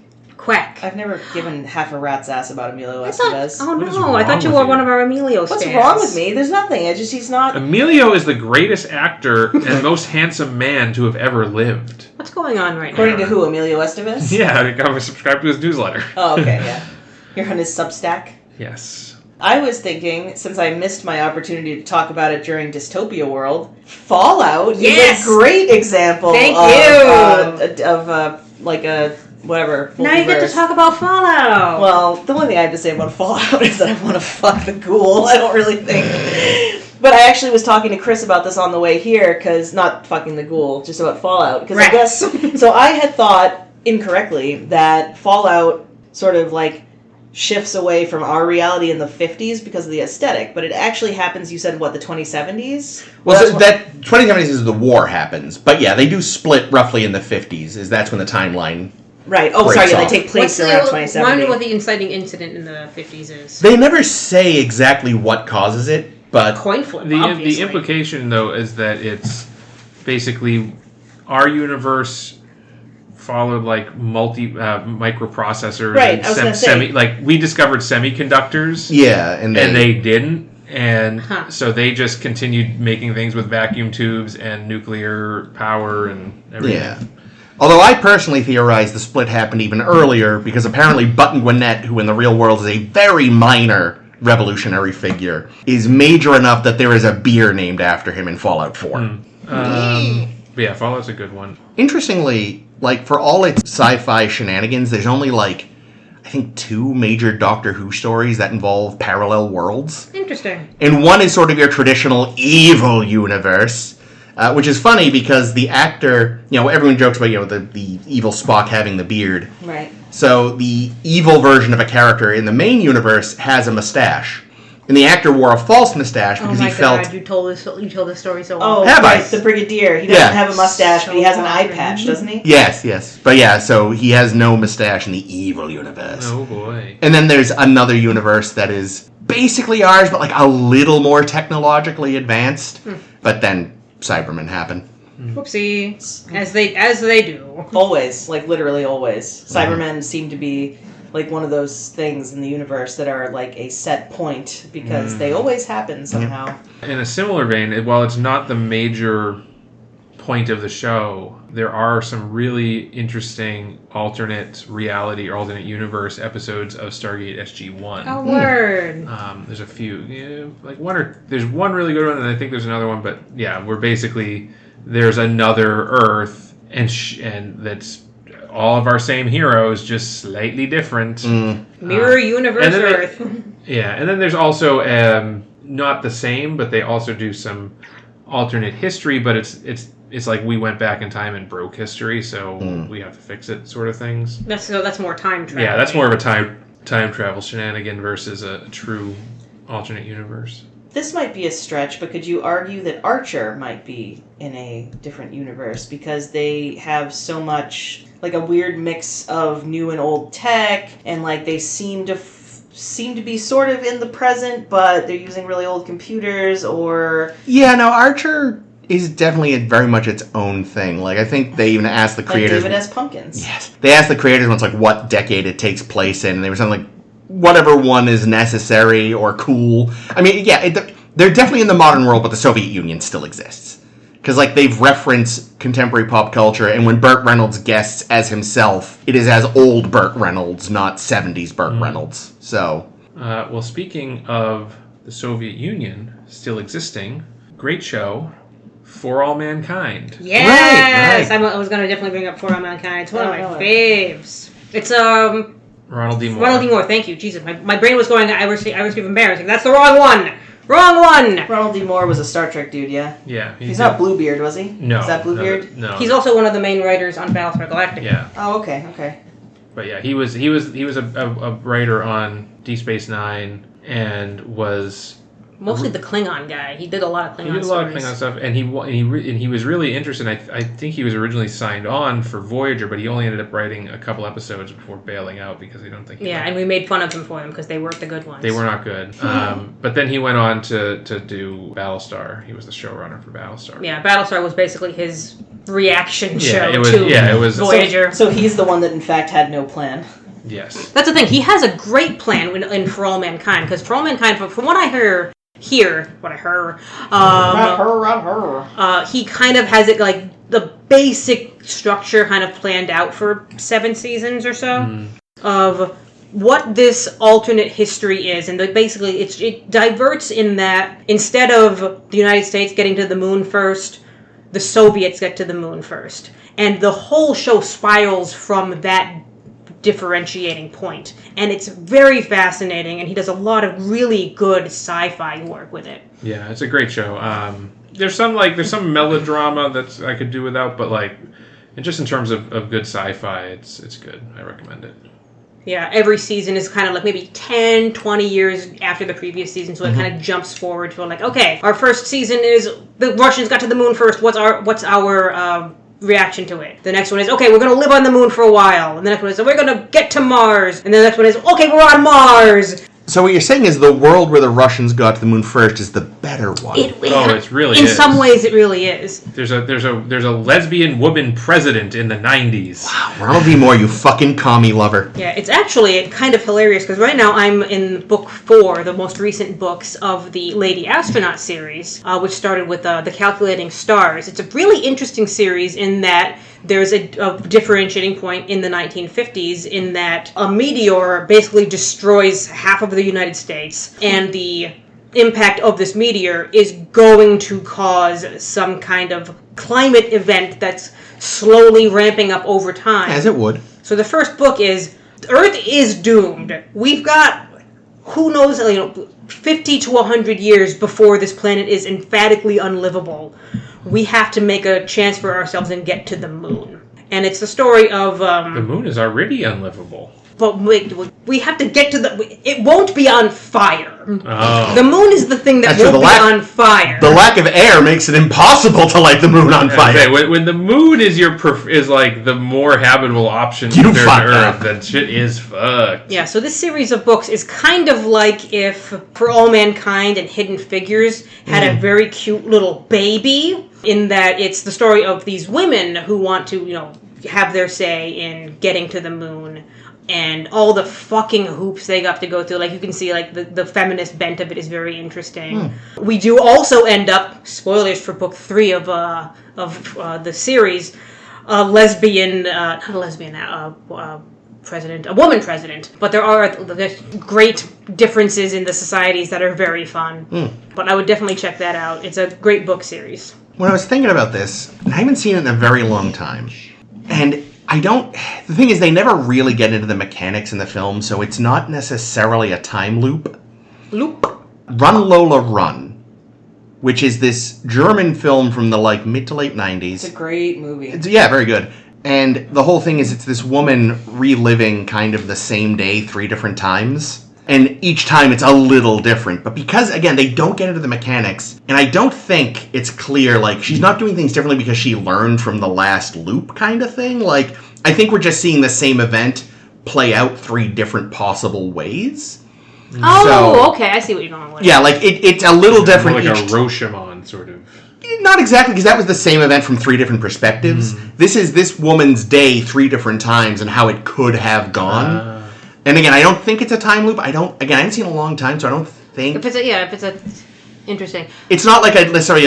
I've never given half a rat's ass about Emilio Estevez. Oh no, I thought you were one of our Emilio fans. What's wrong with me? There's nothing. He's not... Emilio is the greatest actor and most handsome man to have ever lived. What's going on right According now? to who? Emilio Estevez? Yeah, I'm subscribed to his newsletter. Oh, okay, yeah. You're on his Substack? Yes. I was thinking, since I missed my opportunity to talk about it during Dystopia World, Fallout is a great example of like a whatever. Now you get to talk about Fallout. Well, the only thing I have to say about Fallout is that I want to fuck the ghoul. I don't really think. But I actually was talking to Chris about this on the way here, because not fucking the ghoul, just about Fallout. Because I guess so. I had thought incorrectly that Fallout sort of like shifts away from our reality in the 50s because of the aesthetic, but it actually happens, you said, the 2070s? Well, that 2070s is the war happens, but yeah, they do split roughly in the 50s, that's when the timeline Right. Oh, sorry, they take place around 2070. Remind me what the inciting incident in the 50s is. They never say exactly what causes it, but... Coin flip, the implication, though, is that it's basically our universe followed like microprocessors, right? I was gonna say, like we discovered semiconductors, and they didn't, and so they just continued making things with vacuum tubes and nuclear power and everything. Yeah. Although I personally theorize the split happened even earlier because apparently Button Gwinnett, who in the real world is a very minor revolutionary figure, is major enough that there is a beer named after him in Fallout 4. Yeah, Fallout's a good one. Interestingly, like, for all its sci-fi shenanigans, there's only, like, I think 2 major Doctor Who stories that involve parallel worlds. Interesting. And one is sort of your traditional evil universe, which is funny because the actor, everyone jokes about, the evil Spock having the beard. Right. So the evil version of a character in the main universe has a mustache. And the actor wore a false mustache because he felt... God, you told this story so well. Oh, have right, I? The Brigadier. He doesn't have a mustache, but he has an eye patch, doesn't he? Yes. But yeah, so he has no mustache in the evil universe. Oh, boy. And then there's another universe that is basically ours, but like a little more technologically advanced. But then Cybermen happen. Whoopsie. As they do. Always. Like, literally always. Cybermen seem to be... like one of those things in the universe that are like a set point because they always happen somehow. In a similar vein, while it's not the major point of the show, there are some really interesting alternate reality or alternate universe episodes of Stargate SG-1. Oh, word. There's a few, there's one really good one, and I think there's another one, but yeah, where basically there's another Earth and that's all of our same heroes, just slightly different. Mirror universe Earth. And then there's also not the same, but they also do some alternate history. But it's like we went back in time and broke history, so we have to fix it, sort of things. That's more time travel. Yeah, that's more of a time travel shenanigan versus a true alternate universe. This might be a stretch, but could you argue that Archer might be in a different universe because they have so much, like a weird mix of new and old tech, and like they seem to be sort of in the present, but they're using really old computers, or... Yeah, no, Archer is definitely very much its own thing. Like, I think they even asked the creators... Like David S. Pumpkins. Yes. They asked the creators once, like, what decade it takes place in, and they were something like, whatever one is necessary or cool. I mean, yeah, they're definitely in the modern world, but the Soviet Union still exists. Because, like, they've referenced contemporary pop culture, and when Burt Reynolds guests as himself, it is as old Burt Reynolds, not 70s Burt Reynolds. So... well, speaking of the Soviet Union still existing, great show, For All Mankind. Yes! Right. I was going to definitely bring up For All Mankind. It's one of my faves. It's, Ronald D. Moore. Ronald D. Moore, thank you. Jesus, my brain was going, I was embarrassing. That's the wrong one! Wrong one! Ronald D. Moore was a Star Trek dude, yeah? Yeah. He's not Bluebeard, was he? No. Is that Bluebeard? No. He's also one of the main writers on Battlestar Galactica. Yeah. Oh, okay. But yeah, he was a writer on Deep Space Nine and was Mostly the Klingon guy. He did a lot of Klingon He did a lot of Klingon stuff, and he was really interested. I think he was originally signed on for Voyager, but he only ended up writing a couple episodes before bailing out because I don't think. And we made fun of him for them because they weren't the good ones. They were not good. But then he went on to do Battlestar. He was the showrunner for Battlestar. Yeah, Battlestar was basically his reaction show it was Voyager. So he's the one that in fact had no plan. Yes. That's the thing. He has a great plan in For All Mankind, because For All Mankind, from what I heard, he kind of has it like the basic structure kind of planned out for 7 seasons or so of what this alternate history is, and basically it diverts in that instead of the United States getting to the moon first, the Soviets get to the moon first, and the whole show spirals from that differentiating point, and it's very fascinating, and he does a lot of really good sci-fi work with it. Yeah, it's a great show. There's some melodrama that I could do without, but and just in terms of good sci-fi, it's good. I recommend it. Yeah, every season is kind of like maybe 10, 20 years after the previous season, so it kind of jumps forward to okay, our first season is the Russians got to the moon first. What's our reaction to it? The next one is, okay, we're going to live on the moon for a while. And the next one is, we're going to get to Mars. And then the next one is, okay, we're on Mars. So what you're saying is the world where the Russians got to the moon first is the better one. It's really in some ways it really is. There's a lesbian woman president in the 90s. Wow, Ronald D. Moore, you fucking commie lover. Yeah, it's actually kind of hilarious because right now I'm in book 4, the most recent books of the Lady Astronaut series, which started with the Calculating Stars. It's a really interesting series in that there's a differentiating point in the 1950s in that a meteor basically destroys half of the United States, and the impact of this meteor is going to cause some kind of climate event that's slowly ramping up over time. As it would. So the first book is, Earth is doomed. We've got, who knows, 50 to 100 years before this planet is emphatically unlivable. We have to make a chance for ourselves and get to the moon. And it's the story of... the moon is already unlivable. But we have to get to it won't be on fire. Oh. The moon is the thing that won't be on fire. The lack of air makes it impossible to light the moon on fire. Okay, when the moon is the more habitable option compared to Earth, then shit is fucked. Yeah, so this series of books is kind of like if For All Mankind and Hidden Figures had a very cute little baby, in that it's the story of these women who want to, have their say in getting to the moon, and all the fucking hoops they got to go through. You can see, the feminist bent of it is very interesting. We do also end up, spoilers for book 3 of the series, a woman president. But there's great differences in the societies that are very fun. But I would definitely check that out. It's a great book series. When I was thinking about this, I haven't seen it in a very long time. And the thing is, they never really get into the mechanics in the film, so it's not necessarily a time loop. Run, Lola, Run, which is this German film from the mid to late 90s. It's a great movie. Yeah, very good. And the whole thing is it's this woman reliving kind of the same day 3 different times. And each time it's a little different. But because, again, they don't get into the mechanics, and I don't think it's clear, she's not doing things differently because she learned from the last loop kind of thing. I think we're just seeing the same event play out 3 different possible ways. Oh, okay, I see what you're going with. Yeah, it's a little different. More like a Rashomon, sort of. Not exactly, because that was the same event from 3 different perspectives. This is this woman's day 3 different times and how it could have gone. And again, I don't think it's a time loop. I haven't seen it in a long time, so I don't think... If it's interesting. It's not necessarily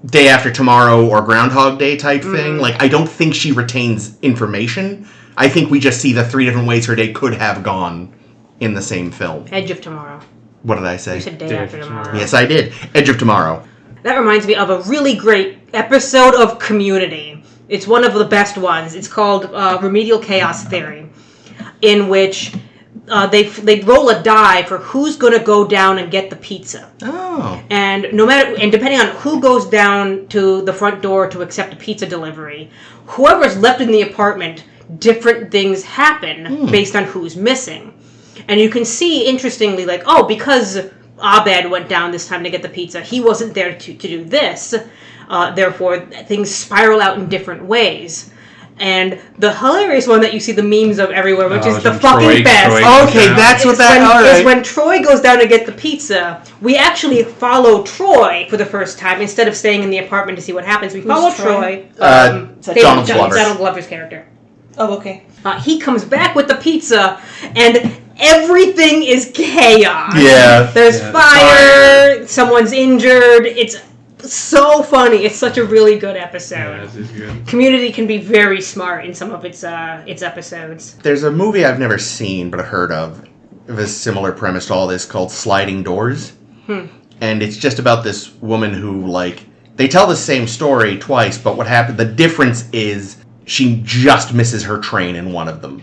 day after tomorrow or Groundhog Day type thing. Like, I don't think she retains information. I think we just see the 3 different ways her day could have gone in the same film. Edge of Tomorrow. What did I say? You said Day After Tomorrow. Yes, I did. Edge of Tomorrow. That reminds me of a really great episode of Community. It's one of the best ones. It's called Remedial Chaos Theory, in which they roll a die for who's going to go down and get the pizza. Oh. And depending on who goes down to the front door to accept a pizza delivery, whoever's left in the apartment, different things happen based on who's missing. And you can see, interestingly, like, oh, because Abed went down this time to get the pizza, he wasn't there to do this. Therefore, things spiral out in different ways. And the hilarious one that you see the memes of everywhere, which is the fucking best. Okay, that's what that is. When Troy goes down to get the pizza, we actually follow Troy for the first time instead of staying in the apartment to see what happens. We follow Troy. Donald Glover's character. Oh, okay. He comes back with the pizza, and everything is chaos. Yeah. There's fire, someone's injured. It's so funny. It's such a really good episode. Yeah, this is good. Community can be very smart in some of its episodes. There's a movie I've never seen but heard of a similar premise to all this called Sliding Doors. And it's just about this woman who, like, they tell the same story twice, but what happened, the difference is she just misses her train in one of them.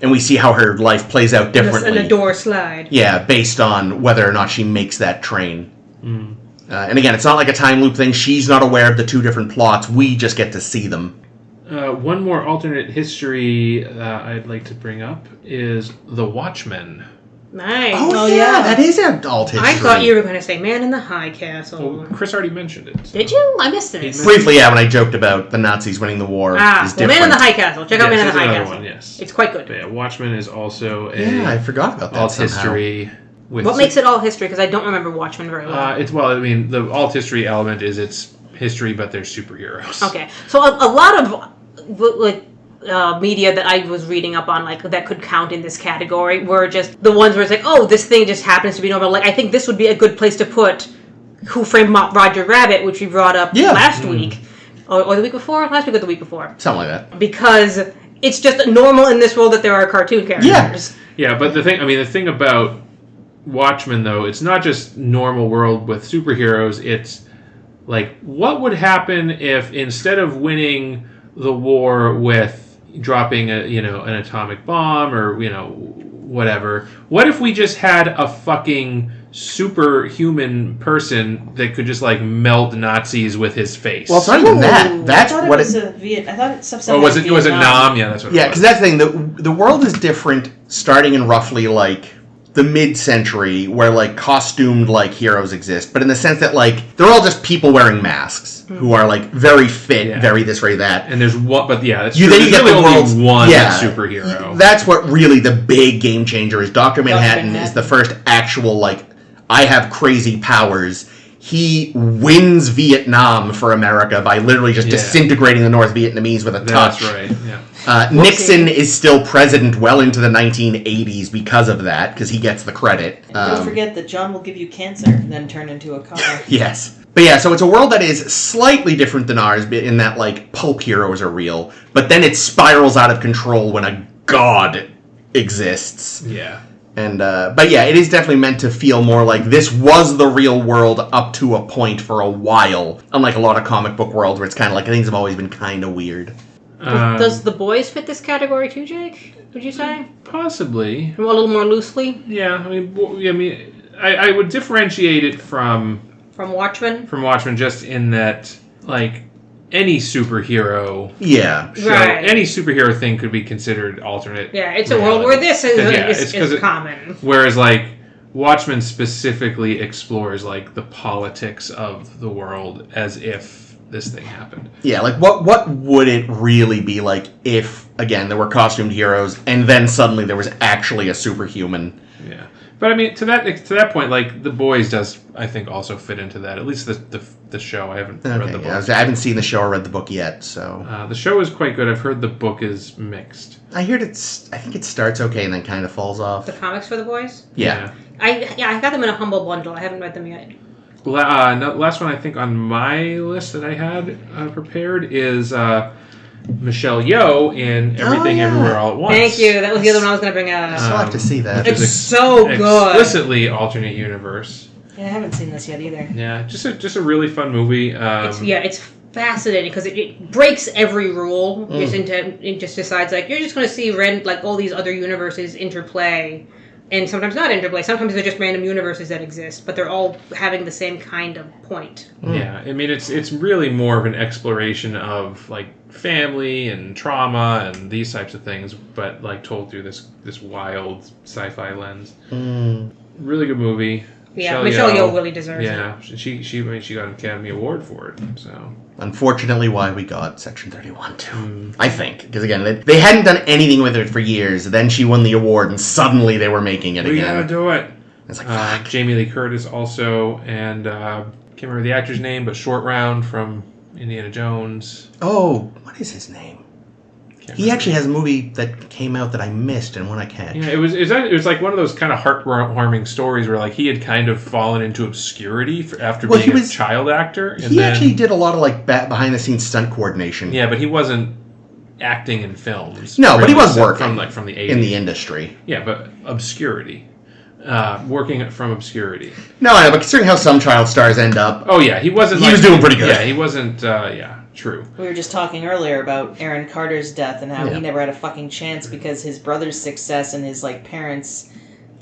And we see how her life plays out differently. And a door slide. Yeah, based on whether or not she makes that train. And again, it's not like a time loop thing. She's not aware of the 2 different plots. We just get to see them. One more alternate history I'd like to bring up is The Watchmen. Nice. Oh yeah, that is an alt history. I thought you were going to say Man in the High Castle. Well, Chris already mentioned it. Did you? I missed it. Briefly, yeah, when I joked about the Nazis winning the war. Is different. Man in the High Castle. Check out Man in the High Castle. One, yes. It's quite good. But yeah, Watchmen is also I forgot about that alt somehow. history. What makes it all history? Because I don't remember Watchmen very well. The alt history element is it's history, but they're superheroes. Okay, so a lot of media that I was reading up on, like, that could count in this category, were just the ones where it's like, oh, this thing just happens to be normal. Like, I think this would be a good place to put Who Framed Roger Rabbit, which we brought up last week, or the week before, last week or the week before, something like that, because it's just normal in this world that there are cartoon characters. Yeah, but the thing about Watchmen, though, it's not just normal world with superheroes. It's like, what would happen if instead of winning the war with dropping an atomic bomb or whatever, what if we just had a fucking superhuman person that could just like melt Nazis with his face? Well, it's not even that. That's what it was. I thought it stuff. Oh, was it? Was it Nam? Yeah, that's what. Yeah, because that's the thing. The world is different, starting in roughly like the mid-century, where like costumed like heroes exist, but in the sense that like they're all just people wearing masks who are like very fit, very this, very that. And there's one, but yeah, that's true. Then you get the world's one superhero. That's what really the big game changer is. Dr. Manhattan is the first actual like, I have crazy powers. He wins Vietnam for America by literally just disintegrating the North Vietnamese with a touch. That's right. Yeah. Nixon is still president well into the 1980s because of that, because he gets the credit. Don't forget that John will give you cancer and then turn into a car. Yes. But yeah, so it's a world that is slightly different than ours in that, like, pulp heroes are real, but then it spirals out of control when a god exists. Yeah. And, but yeah, it is definitely meant to feel more like this was the real world up to a point for a while, unlike a lot of comic book worlds where it's kind of like things have always been kind of weird. Does The Boys fit this category too, Jake? Would you say? Possibly. A little more loosely? Yeah, I would differentiate it from Watchmen? From Watchmen, just in that, like, any superhero... Yeah. Show, right. Any superhero thing could be considered alternate. Yeah, it's a world where this is common. Whereas, like, Watchmen specifically explores, like, the politics of the world as if this thing happened. Yeah, like, what would it really be like if, again, there were costumed heroes and then suddenly there was actually a superhuman? Yeah. But I mean, to that point, like, The Boys does, I think, also fit into that. At least the show. I haven't read the book. Yeah, I haven't seen the show or read the book yet, so... the show is quite good. I've heard the book is mixed. I think it starts okay and then kind of falls off. The comics for The Boys? Yeah. I got them in a humble bundle. I haven't read them yet. Last one I think on my list that I had prepared is Michelle Yeoh in Everything Everywhere All at Once. Thank you. That was the other one I was going to bring up. I still have to see that. It's so good. Explicitly alternate universe. Yeah, I haven't seen this yet either. Yeah, just a really fun movie. It's fascinating because it breaks every rule. It just decides like you're just going to see like all these other universes interplay, and sometimes not interplay. Sometimes they're just random universes that exist, but they're all having the same kind of point. Yeah, I mean it's really more of an exploration of like family and trauma and these types of things, but like told through this wild sci-fi lens. Really good movie. Yeah, Michelle Yeoh really deserves it. Yeah, she got an Academy Award for it. So unfortunately, why we got Section 31 too. I think because again they hadn't done anything with it for years. Then she won the award, and suddenly they were making it again. We gotta do it. It's like fuck. Jamie Lee Curtis also, and can't remember the actor's name, but Short Round from Indiana Jones. Oh, what is his name? He actually has a movie that came out that I missed and one I catch. Yeah, it was like one of those kind of heartwarming stories where like he had kind of fallen into obscurity after being a child actor. And he actually did a lot of like behind the scenes stunt coordination. Yeah, but he wasn't acting in films. No, but he was working from the 80s. In the industry. Yeah, but obscurity. Working from obscurity. No, I know, but considering how some child stars end up. Oh yeah, he wasn't. He was doing pretty good. Yeah, he wasn't. True. We were just talking earlier about Aaron Carter's death and how he never had a fucking chance because his brother's success and his like parents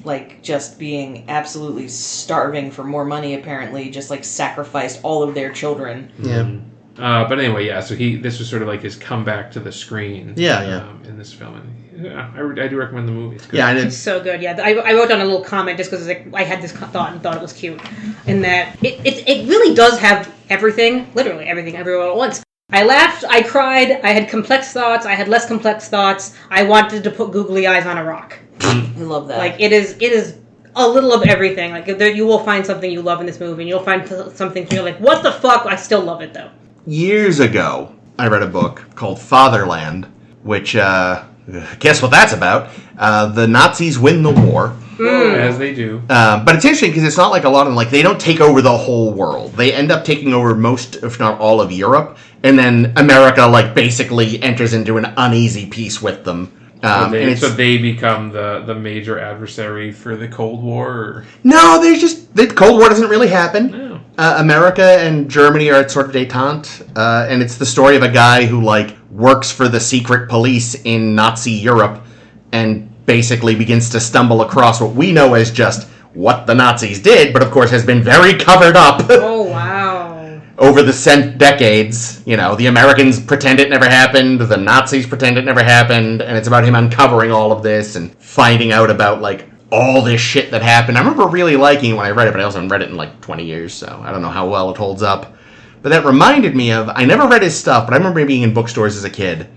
like just being absolutely starving for more money apparently just like sacrificed all of their children. Yeah. But anyway, yeah. So this was sort of like his comeback to the screen. In this film, and I do recommend the movie. It's good. Yeah, it's so good. Yeah, I wrote down a little comment just because like, I had this thought and thought it was cute, in that it really does have everything, literally everything, everywhere at once. I laughed, I cried, I had complex thoughts, I had less complex thoughts. I wanted to put googly eyes on a rock. I love that. Like it is a little of everything. Like you will find something you love in this movie, and you'll find something you're like, what the fuck? I still love it though. Years ago, I read a book called Fatherland, which, guess what that's about? The Nazis win the war. As they do. But it's interesting because it's not like a lot of them, like, they don't take over the whole world. They end up taking over most, if not all, of Europe, and then America, like, basically enters into an uneasy peace with them. So they become the major adversary for the Cold War? Or? No, the Cold War doesn't really happen. No. America and Germany are at sort of détente, and it's the story of a guy who, like, works for the secret police in Nazi Europe and basically begins to stumble across what we know as just what the Nazis did, but of course has been very covered up. Oh, wow. Over the decades. You know, the Americans pretend it never happened, the Nazis pretend it never happened, and it's about him uncovering all of this and finding out about, like, all this shit that happened. I remember really liking it when I read it, but I also haven't read it in, like, 20 years, so I don't know how well it holds up. But that reminded me of, I never read his stuff, but I remember being in bookstores as a kid,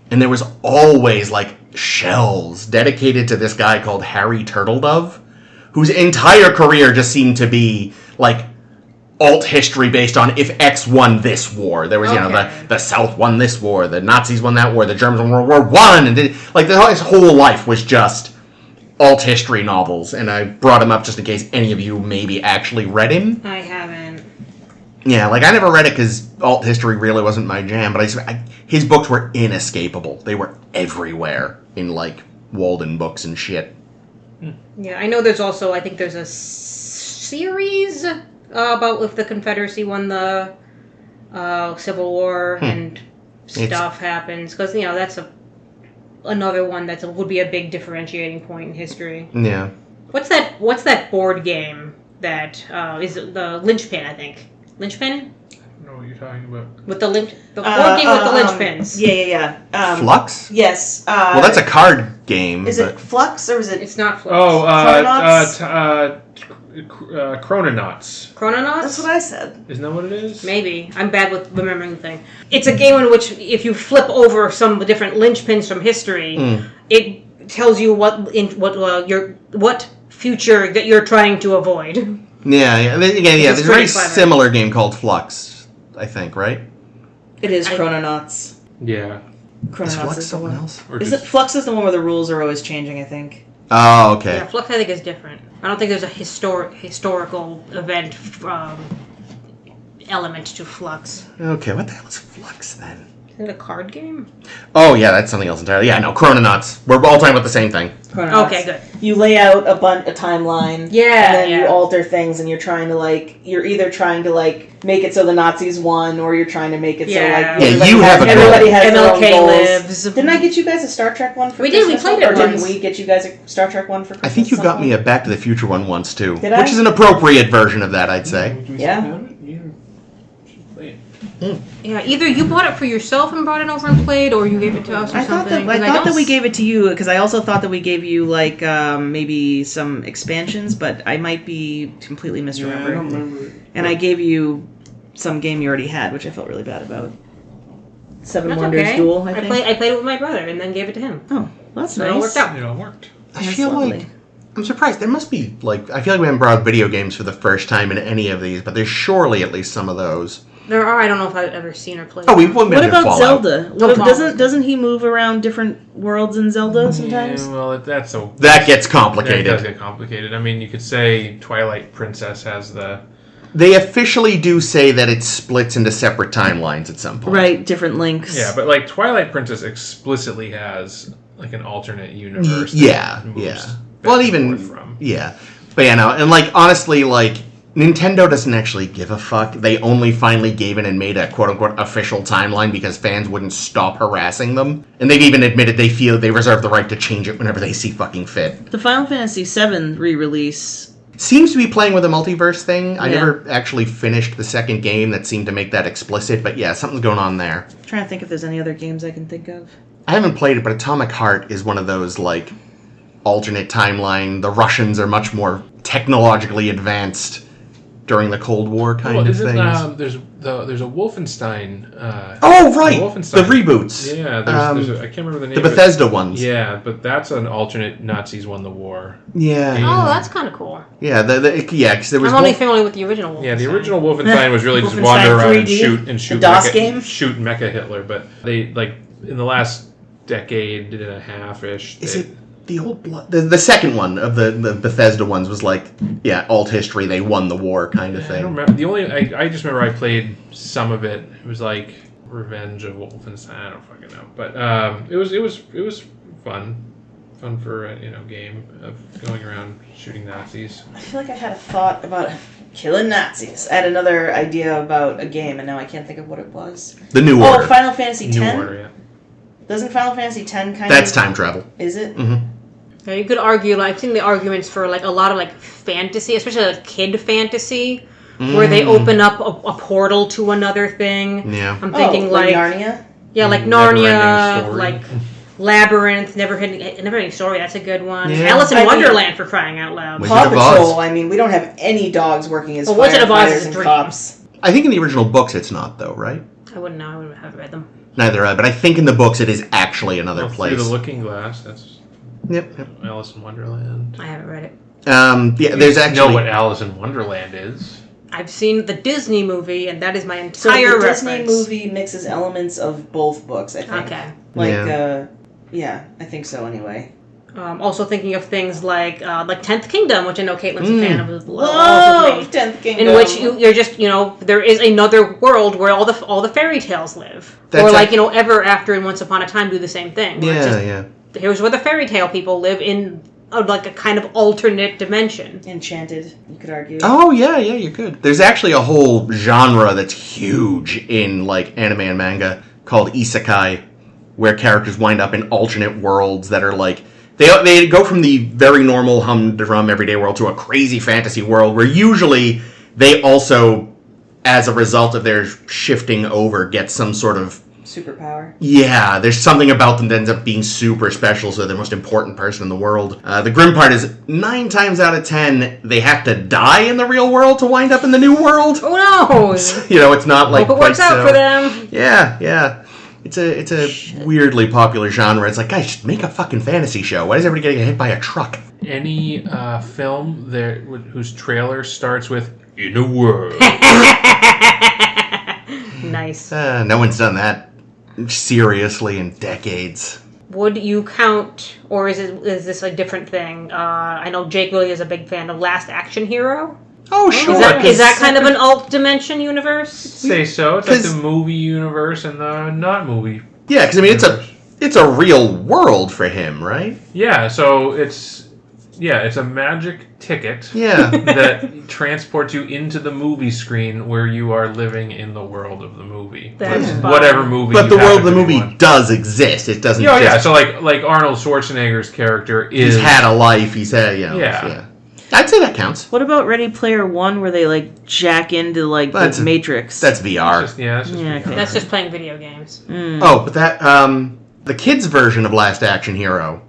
and there was always, like, shelves dedicated to this guy called Harry Turtledove, whose entire career just seemed to be, like, alt history based on if X won this war. There was, you know, the South won this war, the Nazis won that war, the Germans won World War I, and his whole life was just alt history novels, and I brought him up just in case any of you maybe actually read him. I haven't. Yeah, like, I never read it because alt history really wasn't my jam, but his books were inescapable. They were everywhere in, like, Walden books and shit. Yeah, I know there's also, I think there's a series about if the Confederacy won the Civil War and stuff happens, because, you know, that's another one that would be a big differentiating point in history. Yeah. What's that board game that is the linchpin, I think? Linchpin? I don't know what you're talking about. With the board game with the linchpins. Yeah. Flux? Yes. Well, that's a card game. Is it Flux or is it? It's not Flux. Chrononauts. Chrononauts? That's what I said. Isn't that what it is? Maybe. I'm bad with remembering the thing. It's a game in which if you flip over some different linchpins from history, it tells you what future that you're trying to avoid. Yeah. There's a very similar game called Flux, I think, right? It is Chrononauts. Yeah. Is Flux something else? Flux is the one where the rules are always changing, I think. Oh, okay. Yeah, Flux I think is different. I don't think there's a historical event element to Flux. Okay, what the hell is Flux then? Is it a card game? Oh, yeah, that's something else entirely. Yeah, no, Chrononauts. We're all talking about the same thing. Chrononauts. Okay, good. You lay out a timeline. Yeah, and then you alter things, and you're trying to, like, you're either trying to, like, make it so the Nazis won, or you're trying to make it so, like, everybody has their own goals. Lives. Didn't I get you guys a Star Trek one for Christmas? We played it or once. Didn't we get you guys a Star Trek one for Christmas? I think you got me a Back to the Future one once, too. Did I? Which is an appropriate version of that, I'd say. Yeah. Yeah, either you bought it for yourself and brought it over and played, or you gave it to us or something. I thought that we gave it to you, because I also thought that we gave you, like, maybe some expansions, but I might be completely misremembering. Yeah, I don't remember. And I gave you some game you already had, which I felt really bad about. Seven Wonders Duel, I think. I played it with my brother and then gave it to him. Oh, that's so nice. it worked out. It all worked. I feel like... I'm surprised. There must be, like... I feel like we haven't brought up video games for the first time in any of these, but there's surely at least some of those. There are. I don't know if I've ever seen or played. Oh, we've been What in about Fallout. Zelda? Doesn't he move around different worlds in Zelda sometimes? Yeah, well, that gets complicated. That does get complicated. I mean, you could say Twilight Princess has the... They officially do say that it splits into separate timelines at some point. Right, different links. Yeah, but like Twilight Princess explicitly has like an alternate universe. Yeah. Well, even from. Yeah, but yeah, no, and like honestly, like Nintendo doesn't actually give a fuck. They only finally gave in and made a quote-unquote official timeline because fans wouldn't stop harassing them. And they've even admitted they feel they reserve the right to change it whenever they see fucking fit. The Final Fantasy VII re-release seems to be playing with a multiverse thing. I never actually finished the second game that seemed to make that explicit, but yeah, something's going on there. I'm trying to think if there's any other games I can think of. I haven't played it, but Atomic Heart is one of those, like, alternate timeline. The Russians are much more technologically advanced during the Cold War kind of things. There's a Wolfenstein. Oh, right! Wolfenstein. The reboots. Yeah, I can't remember the name. The Bethesda ones. Yeah, but that's an alternate Nazis won the war. Yeah. Oh, that's kind of cool. Yeah, because there was. I'm only familiar with the original Wolfenstein. Yeah, the original Wolfenstein was really just wander around and shoot DOS game? Shoot Mecha Hitler, but they like in the last decade and a half-ish. Is it the old blood? The second one of the Bethesda ones was like, alt history. They won the war kind of thing. I don't remember. I just remember I played some of it. It was like Revenge of Wolfenstein. I don't fucking know, but it was fun for a game of going around shooting Nazis. I feel like I had a thought about killing Nazis. I had another idea about a game, and now I can't think of what it was. The New Order. Oh, Final Fantasy X. New Order, yeah. Doesn't Final Fantasy X kind of... That's time travel. Is it? Mm-hmm. Yeah, you could argue, I've seen the arguments for like a lot of like fantasy, especially like kid fantasy, where they open up a portal to another thing. Yeah. I'm thinking like Narnia? Yeah, like Narnia, like Labyrinth, Never Ending Story, that's a good one. Yeah. Alice in Wonderland, for crying out loud. Wizard Paw of Oz. Patrol, I mean, we don't have any dogs working as Wizard of Oz is firefighters a and dream. cops. I think in the original books it's not, though, right? I wouldn't know. I wouldn't have read them. Neither have I, but I think in the books it is actually another place. Through the Looking Glass, that's Yep. Alice in Wonderland. I haven't read it. There's actually... You know what Alice in Wonderland is? I've seen the Disney movie, and that is my So entire the reference. Disney movie mixes elements of both books, I think. Okay. I think so anyway. Also thinking of things like 10th Kingdom, which I know Caitlin's a fan of as well. Love 10th Kingdom. In which you're just, there is another world where all the fairy tales live. That's or Ever After and Once Upon a Time do the same thing. Yeah. Here's where the fairy tale people live in a kind of alternate dimension. Enchanted, you could argue. Oh, yeah, you could. There's actually a whole genre that's huge in, anime and manga called isekai, where characters wind up in alternate worlds that are, they go from the very normal humdrum everyday world to a crazy fantasy world, where usually they also, as a result of their shifting over, get some sort of... superpower. Yeah, there's something about them that ends up being super special, so they're the most important person in the world. The grim part is, 9 times out of 10, they have to die in the real world to wind up in the new world. Oh no! It's not like... Hope it works out for them. Yeah. It's a weirdly popular genre. It's like, guys, just make a fucking fantasy show. Why is everybody getting hit by a truck? Any film there whose trailer starts with, "In a world." Nice. No one's done that seriously in decades. Would you count, or is this a different thing? I know Jake really is a big fan of Last Action Hero. Oh, sure. Is that kind of an alt dimension universe? Say so. It's like the movie universe and the not movie. Yeah, because I mean, it's a real world for him, right? Yeah. So it's a magic ticket. Yeah. That transports you into the movie screen where you are living in the world of the movie. That's fun. Whatever movie. But the world of the happen to be movie on. does exist. It doesn't. Yeah, just, yeah. So like Arnold Schwarzenegger's character is. He's had a life. He's had Yeah. I'd say that counts. What about Ready Player One, where they like jack into like the Matrix? That's VR. That's just VR. Okay. That's just playing video games. Oh, but that the kids' version of Last Action Hero.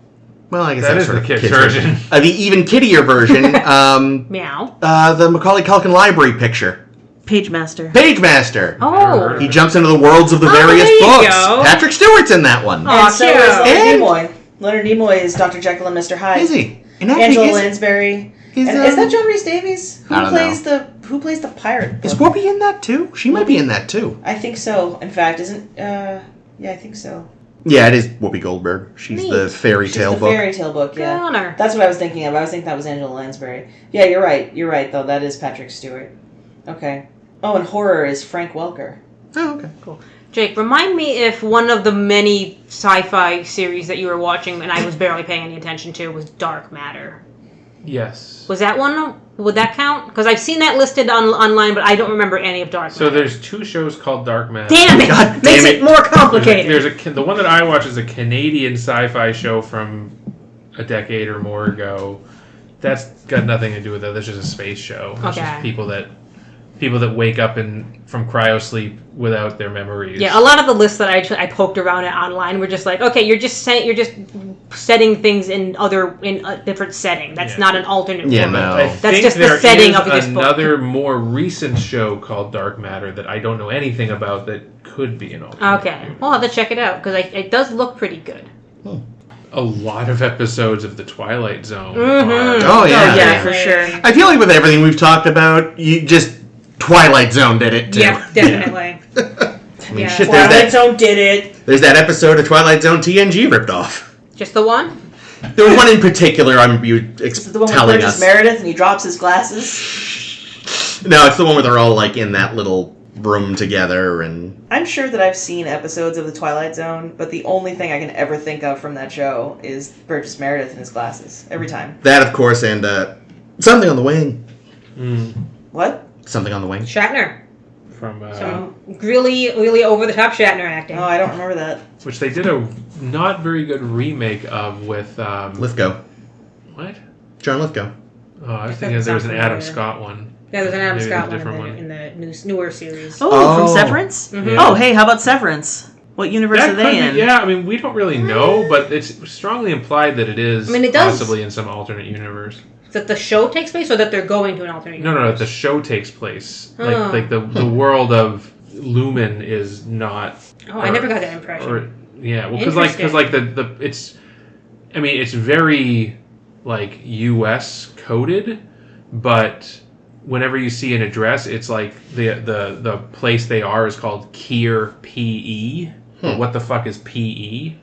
Well, I guess That that's is sort the of kids' version. The even kiddier version. Meow. The Macaulay Culkin library picture. Pagemaster. Pagemaster. Oh. He jumps into the worlds of the various there you books. go. Patrick Stewart's in that one. Oh, And so cute. is Leonard And- Nimoy. Leonard Nimoy is Dr. Jekyll and Mr. Hyde. Is he? And actually, Angela is- Lansbury. is, And is that John Rhys Davies? I don't Who plays the pirate? Is Whoopi in that too? She might be in that too. I think so. In fact, yeah, I think so. Yeah, it is Whoopi Goldberg. She's Neat. the fairy She's tale the book. fairy tale book, Good yeah. on her. That's what I was thinking of. I was thinking that was Angela Lansbury. Yeah, you're right. You're right, though. That is Patrick Stewart. Okay. Oh, and horror is Frank Welker. Oh, okay. Cool. Jake, remind me if one of the many sci-fi series that you were watching and I was barely paying any attention to was Dark Matter. Yes. Was that one? Would that count? Because I've seen that listed online, but I don't remember any of Dark Matter. So there's 2 shows called Dark Matter. Damn it! God Makes damn it it. more complicated. There's the one that I watch is a Canadian sci-fi show from a decade or more ago. That's got nothing to do with that. That's just a space show. It's Okay. just people that wake up from cryosleep without their memories. Yeah, a lot of the lists that I poked around at online were just like, okay, you're just setting things in a different setting. That's Yeah. not an alternate Yeah, world. no. I That's think just the there setting is of this book. another more recent show called Dark Matter that I don't know anything about that could be an alternate. Okay, well, I'll have to check it out because it does look pretty good. A lot of episodes of The Twilight Zone. Mm-hmm. Oh, yeah. yeah, for sure. I feel like with everything we've talked about, you just Twilight Zone did it too. Yeah, definitely. I mean, Yeah. shit. Twilight Zone did it. There's that episode of Twilight Zone TNG ripped off. Just the one? There was one in particular. This is the one with telling Burgess us. Meredith and he drops his glasses. No, it's the one where they're all like in that little room together and. I'm sure that I've seen episodes of The Twilight Zone, but the only thing I can ever think of from that show is Burgess Meredith and his glasses. Every time. That, of course, and Something on the Wing. What? Something on the Wing. Shatner. From Some really, really over-the-top Shatner acting. Oh, I don't remember that. which they did a not very good remake of with Lithgow. what? John Lithgow. Oh, I was That thinking there was an sounds Adam familiar. Scott one. Yeah, there's an Adam Maybe Scott a different one one. in the newer series. Oh, from Oh. Severance? Mhm. Oh, hey, how about Severance? What universe That are could they be, in? yeah, I mean, we don't really know, but it's strongly implied that it is I mean, it does- possibly in some alternate universe. That the show takes place, or that they're going to an alternate No, universe? the show takes place. Oh. Like the world of Lumen is not. Oh, I never got that impression. Or yeah, well, because like the it's, I mean, it's very like U.S. coded, but whenever you see an address, it's like the place they are is called Kier P.E. But what the fuck is P.E.?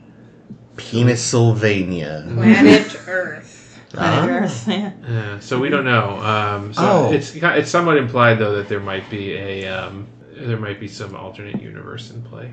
Pennsylvania. Planet Earth. Planet Earth, yeah. So we don't know. It's somewhat implied though that there might be some alternate universe in play.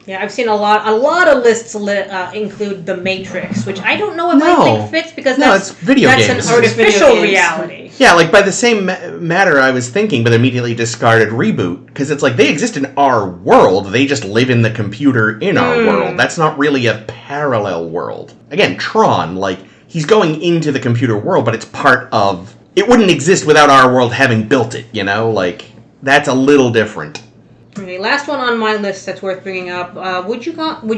Yeah, I've seen a lot of lists include The Matrix, which I don't know if I No. think fits because No, that's it's video that's games. an artificial Video games. reality. Yeah, like by the same matter I was thinking, but immediately discarded reboot. Because it's like they exist in our world, they just live in the computer in our world. That's not really a parallel world. Again, Tron, like, he's going into the computer world, but it's part of... It wouldn't exist without our world having built it, you know? Like, that's a little different. Okay, last one on my list that's worth bringing up. Would you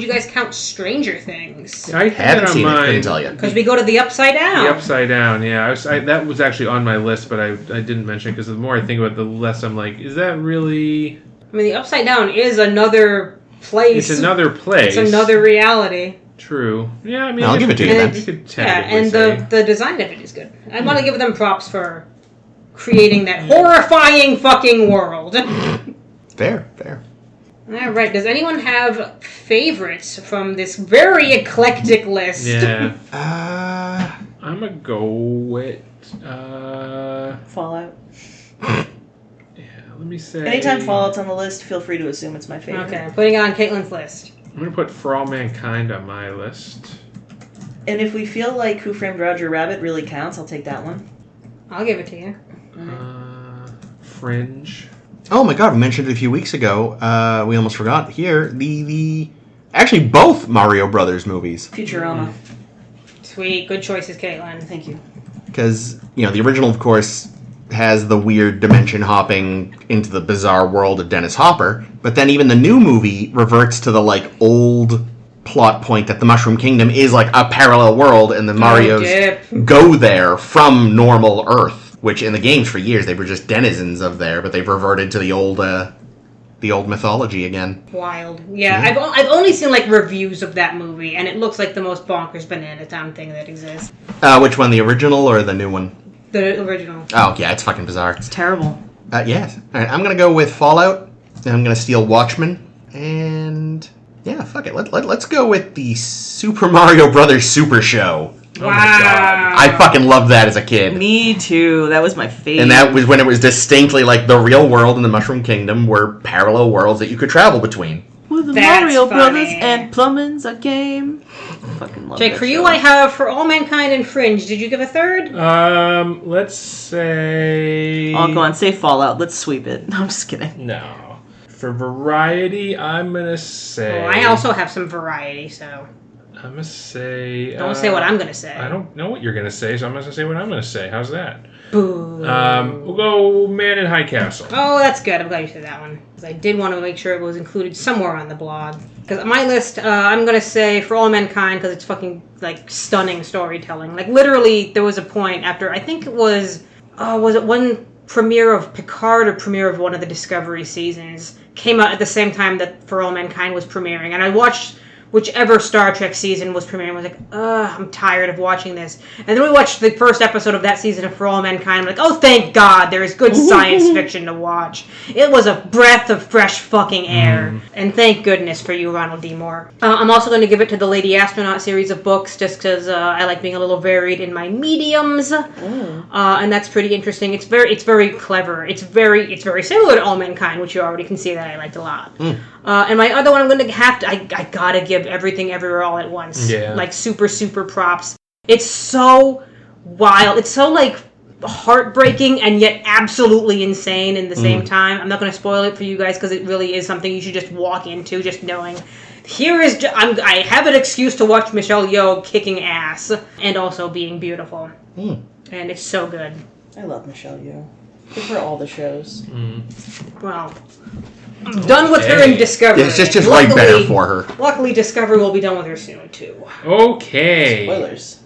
guys count Stranger Things? I Haven't seen it, couldn't tell you. Because we go to the Upside Down. The Upside Down, yeah. That was actually on my list, but I didn't mention it because the more I think about it, the less I'm like, is that really... I mean, the Upside Down is another place. It's another place. It's another reality. True. Yeah, I mean... I'll give it to you then. You could Yeah, tentatively and say. the design of it is good. I want to give them props for creating that horrifying fucking world. Fair. All right. Does anyone have favorites from this very eclectic list? Yeah. I'm gonna go with Fallout. Yeah, let me say. Anytime Fallout's on the list, feel free to assume it's my favorite. Okay, I'm putting it on Caitlin's list. I'm gonna put For All Mankind on my list. And if we feel like Who Framed Roger Rabbit really counts, I'll take that one. I'll give it to you. Fringe. Oh my god, we mentioned it a few weeks ago. We almost forgot here. Actually, both Mario Brothers movies. Futurama. Sweet. Good choices, Caitlin. Thank you. Because, the original, of course, has the weird dimension hopping into the bizarre world of Dennis Hopper. But then even the new movie reverts to the, old plot point that the Mushroom Kingdom is, a parallel world, and the Marios go there from normal Earth. Which, in the games for years, they were just denizens of there, but they've reverted to the old mythology again. Wild. Yeah, I've only seen, reviews of that movie, and it looks like the most bonkers banana town thing that exists. Which one, the original or the new one? The original. Oh, yeah, it's fucking bizarre. It's terrible. Yes. All right, I'm going to go with Fallout, and I'm going to steal Watchmen, and... yeah, fuck it. Let's go with the Super Mario Brothers Super Show. Oh my god. I fucking loved that as a kid. Me too. That was my favorite. And that was when it was distinctly the real world and the Mushroom Kingdom were parallel worlds that you could travel between. With the That's Mario funny. Brothers and plumbing's a game. I fucking love Jake, that for you, show. I have For All Mankind and Fringe. Did you give a third? Let's say... Oh, go on. Say Fallout. Let's sweep it. No, I'm just kidding. No. For variety, I'm gonna say... Oh, I also have some variety, so... I'm gonna say... Don't say what I'm gonna say. I don't know what you're gonna say, so I'm gonna say what I'm gonna say. How's that? Boo. We'll go Man in High Castle. Oh, that's good. I'm glad you said that one. Because I did want to make sure it was included somewhere on the blog. Because on my list, I'm going to say For All Mankind, because it's fucking, stunning storytelling. Literally, there was a point after, I think it was it one premiere of Picard or premiere of one of the Discovery seasons, came out at the same time that For All Mankind was premiering. And I watched whichever Star Trek season was premiering. I was like, I'm tired of watching this. And then we watched the first episode of that season of For All Mankind. I'm like, oh, thank God, there is good science fiction to watch. It was a breath of fresh fucking air. And thank goodness for you, Ronald D. Moore. I'm also going to give it to the Lady Astronaut series of books, just because I like being a little varied in my mediums. And that's pretty interesting. It's very clever. It's very similar to All Mankind, which you already can see that I liked a lot. And my other one, I'm going to I gotta give Everything Everywhere All at Once. Yeah. Super, super props. It's so wild. It's so, heartbreaking and yet absolutely insane in the same time. I'm not going to spoil it for you guys because it really is something you should just walk into, just knowing. I have an excuse to watch Michelle Yeoh kicking ass and also being beautiful. And it's so good. I love Michelle Yeoh. Give her all the shows. Well... I'm done with her in Discovery. It's just right better for her. Luckily, Discovery will be done with her soon, too. Okay. Spoilers.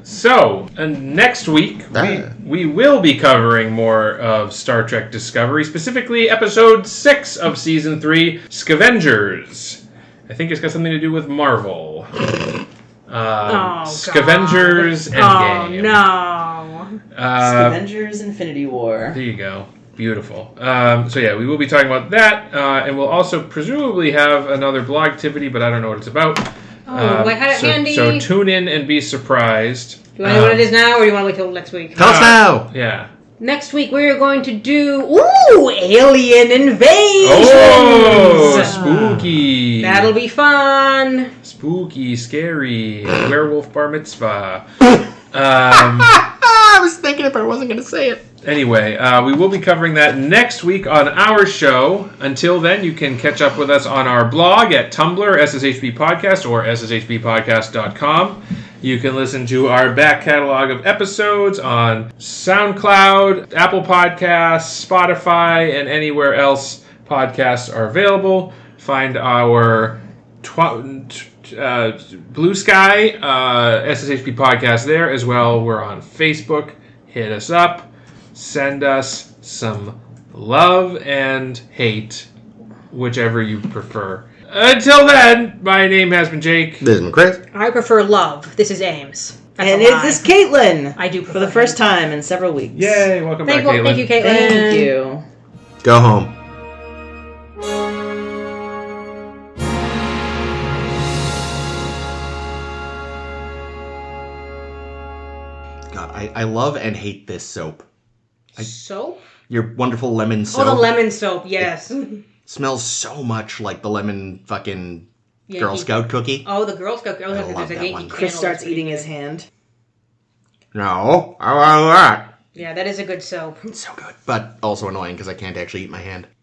So, next week, we will be covering more of Star Trek Discovery, specifically Episode 6 of Season 3, Scavengers. I think it's got something to do with Marvel. Scavengers Endgame. Oh, no. Scavengers Infinity War. There you go. Beautiful. We will be talking about that, and we'll also presumably have another blog activity, but I don't know what it's about. I had it handy. So tune in and be surprised. Do you want to know what it is now, or do you want to wait till next week? Tell us now! Yeah. Next week, we're going to do, Alien Invasion! Oh, spooky. That'll be fun. Spooky, scary, werewolf bar mitzvah. I was thinking if I wasn't going to say it. Anyway, we will be covering that next week on our show. Until then, you can catch up with us on our blog at Tumblr, SSHB Podcast, or sshbpodcast.com. You can listen to our back catalog of episodes on SoundCloud, Apple Podcasts, Spotify, and anywhere else podcasts are available. Find our Blue Sky SSHB Podcast there as well. We're on Facebook. Hit us up. Send us some love and hate, whichever you prefer. Until then, my name has been Jake. This is Chris. I prefer love. This is Ames. That's And a lie. this is Caitlin. I do For the first time in several weeks. Yay, welcome back, Caitlin. Thank you, Caitlin. Thank you. Go home. God, I love and hate this soap. Soap? Your wonderful lemon soap. Oh, the lemon soap, yes. Smells so much like the lemon fucking Yankee. Girl Scout cookie. Oh, the Girl Scout. I love that one. Chris starts eating his hand. No, I want that. Yeah, that is a good soap. It's so good. But also annoying because I can't actually eat my hand.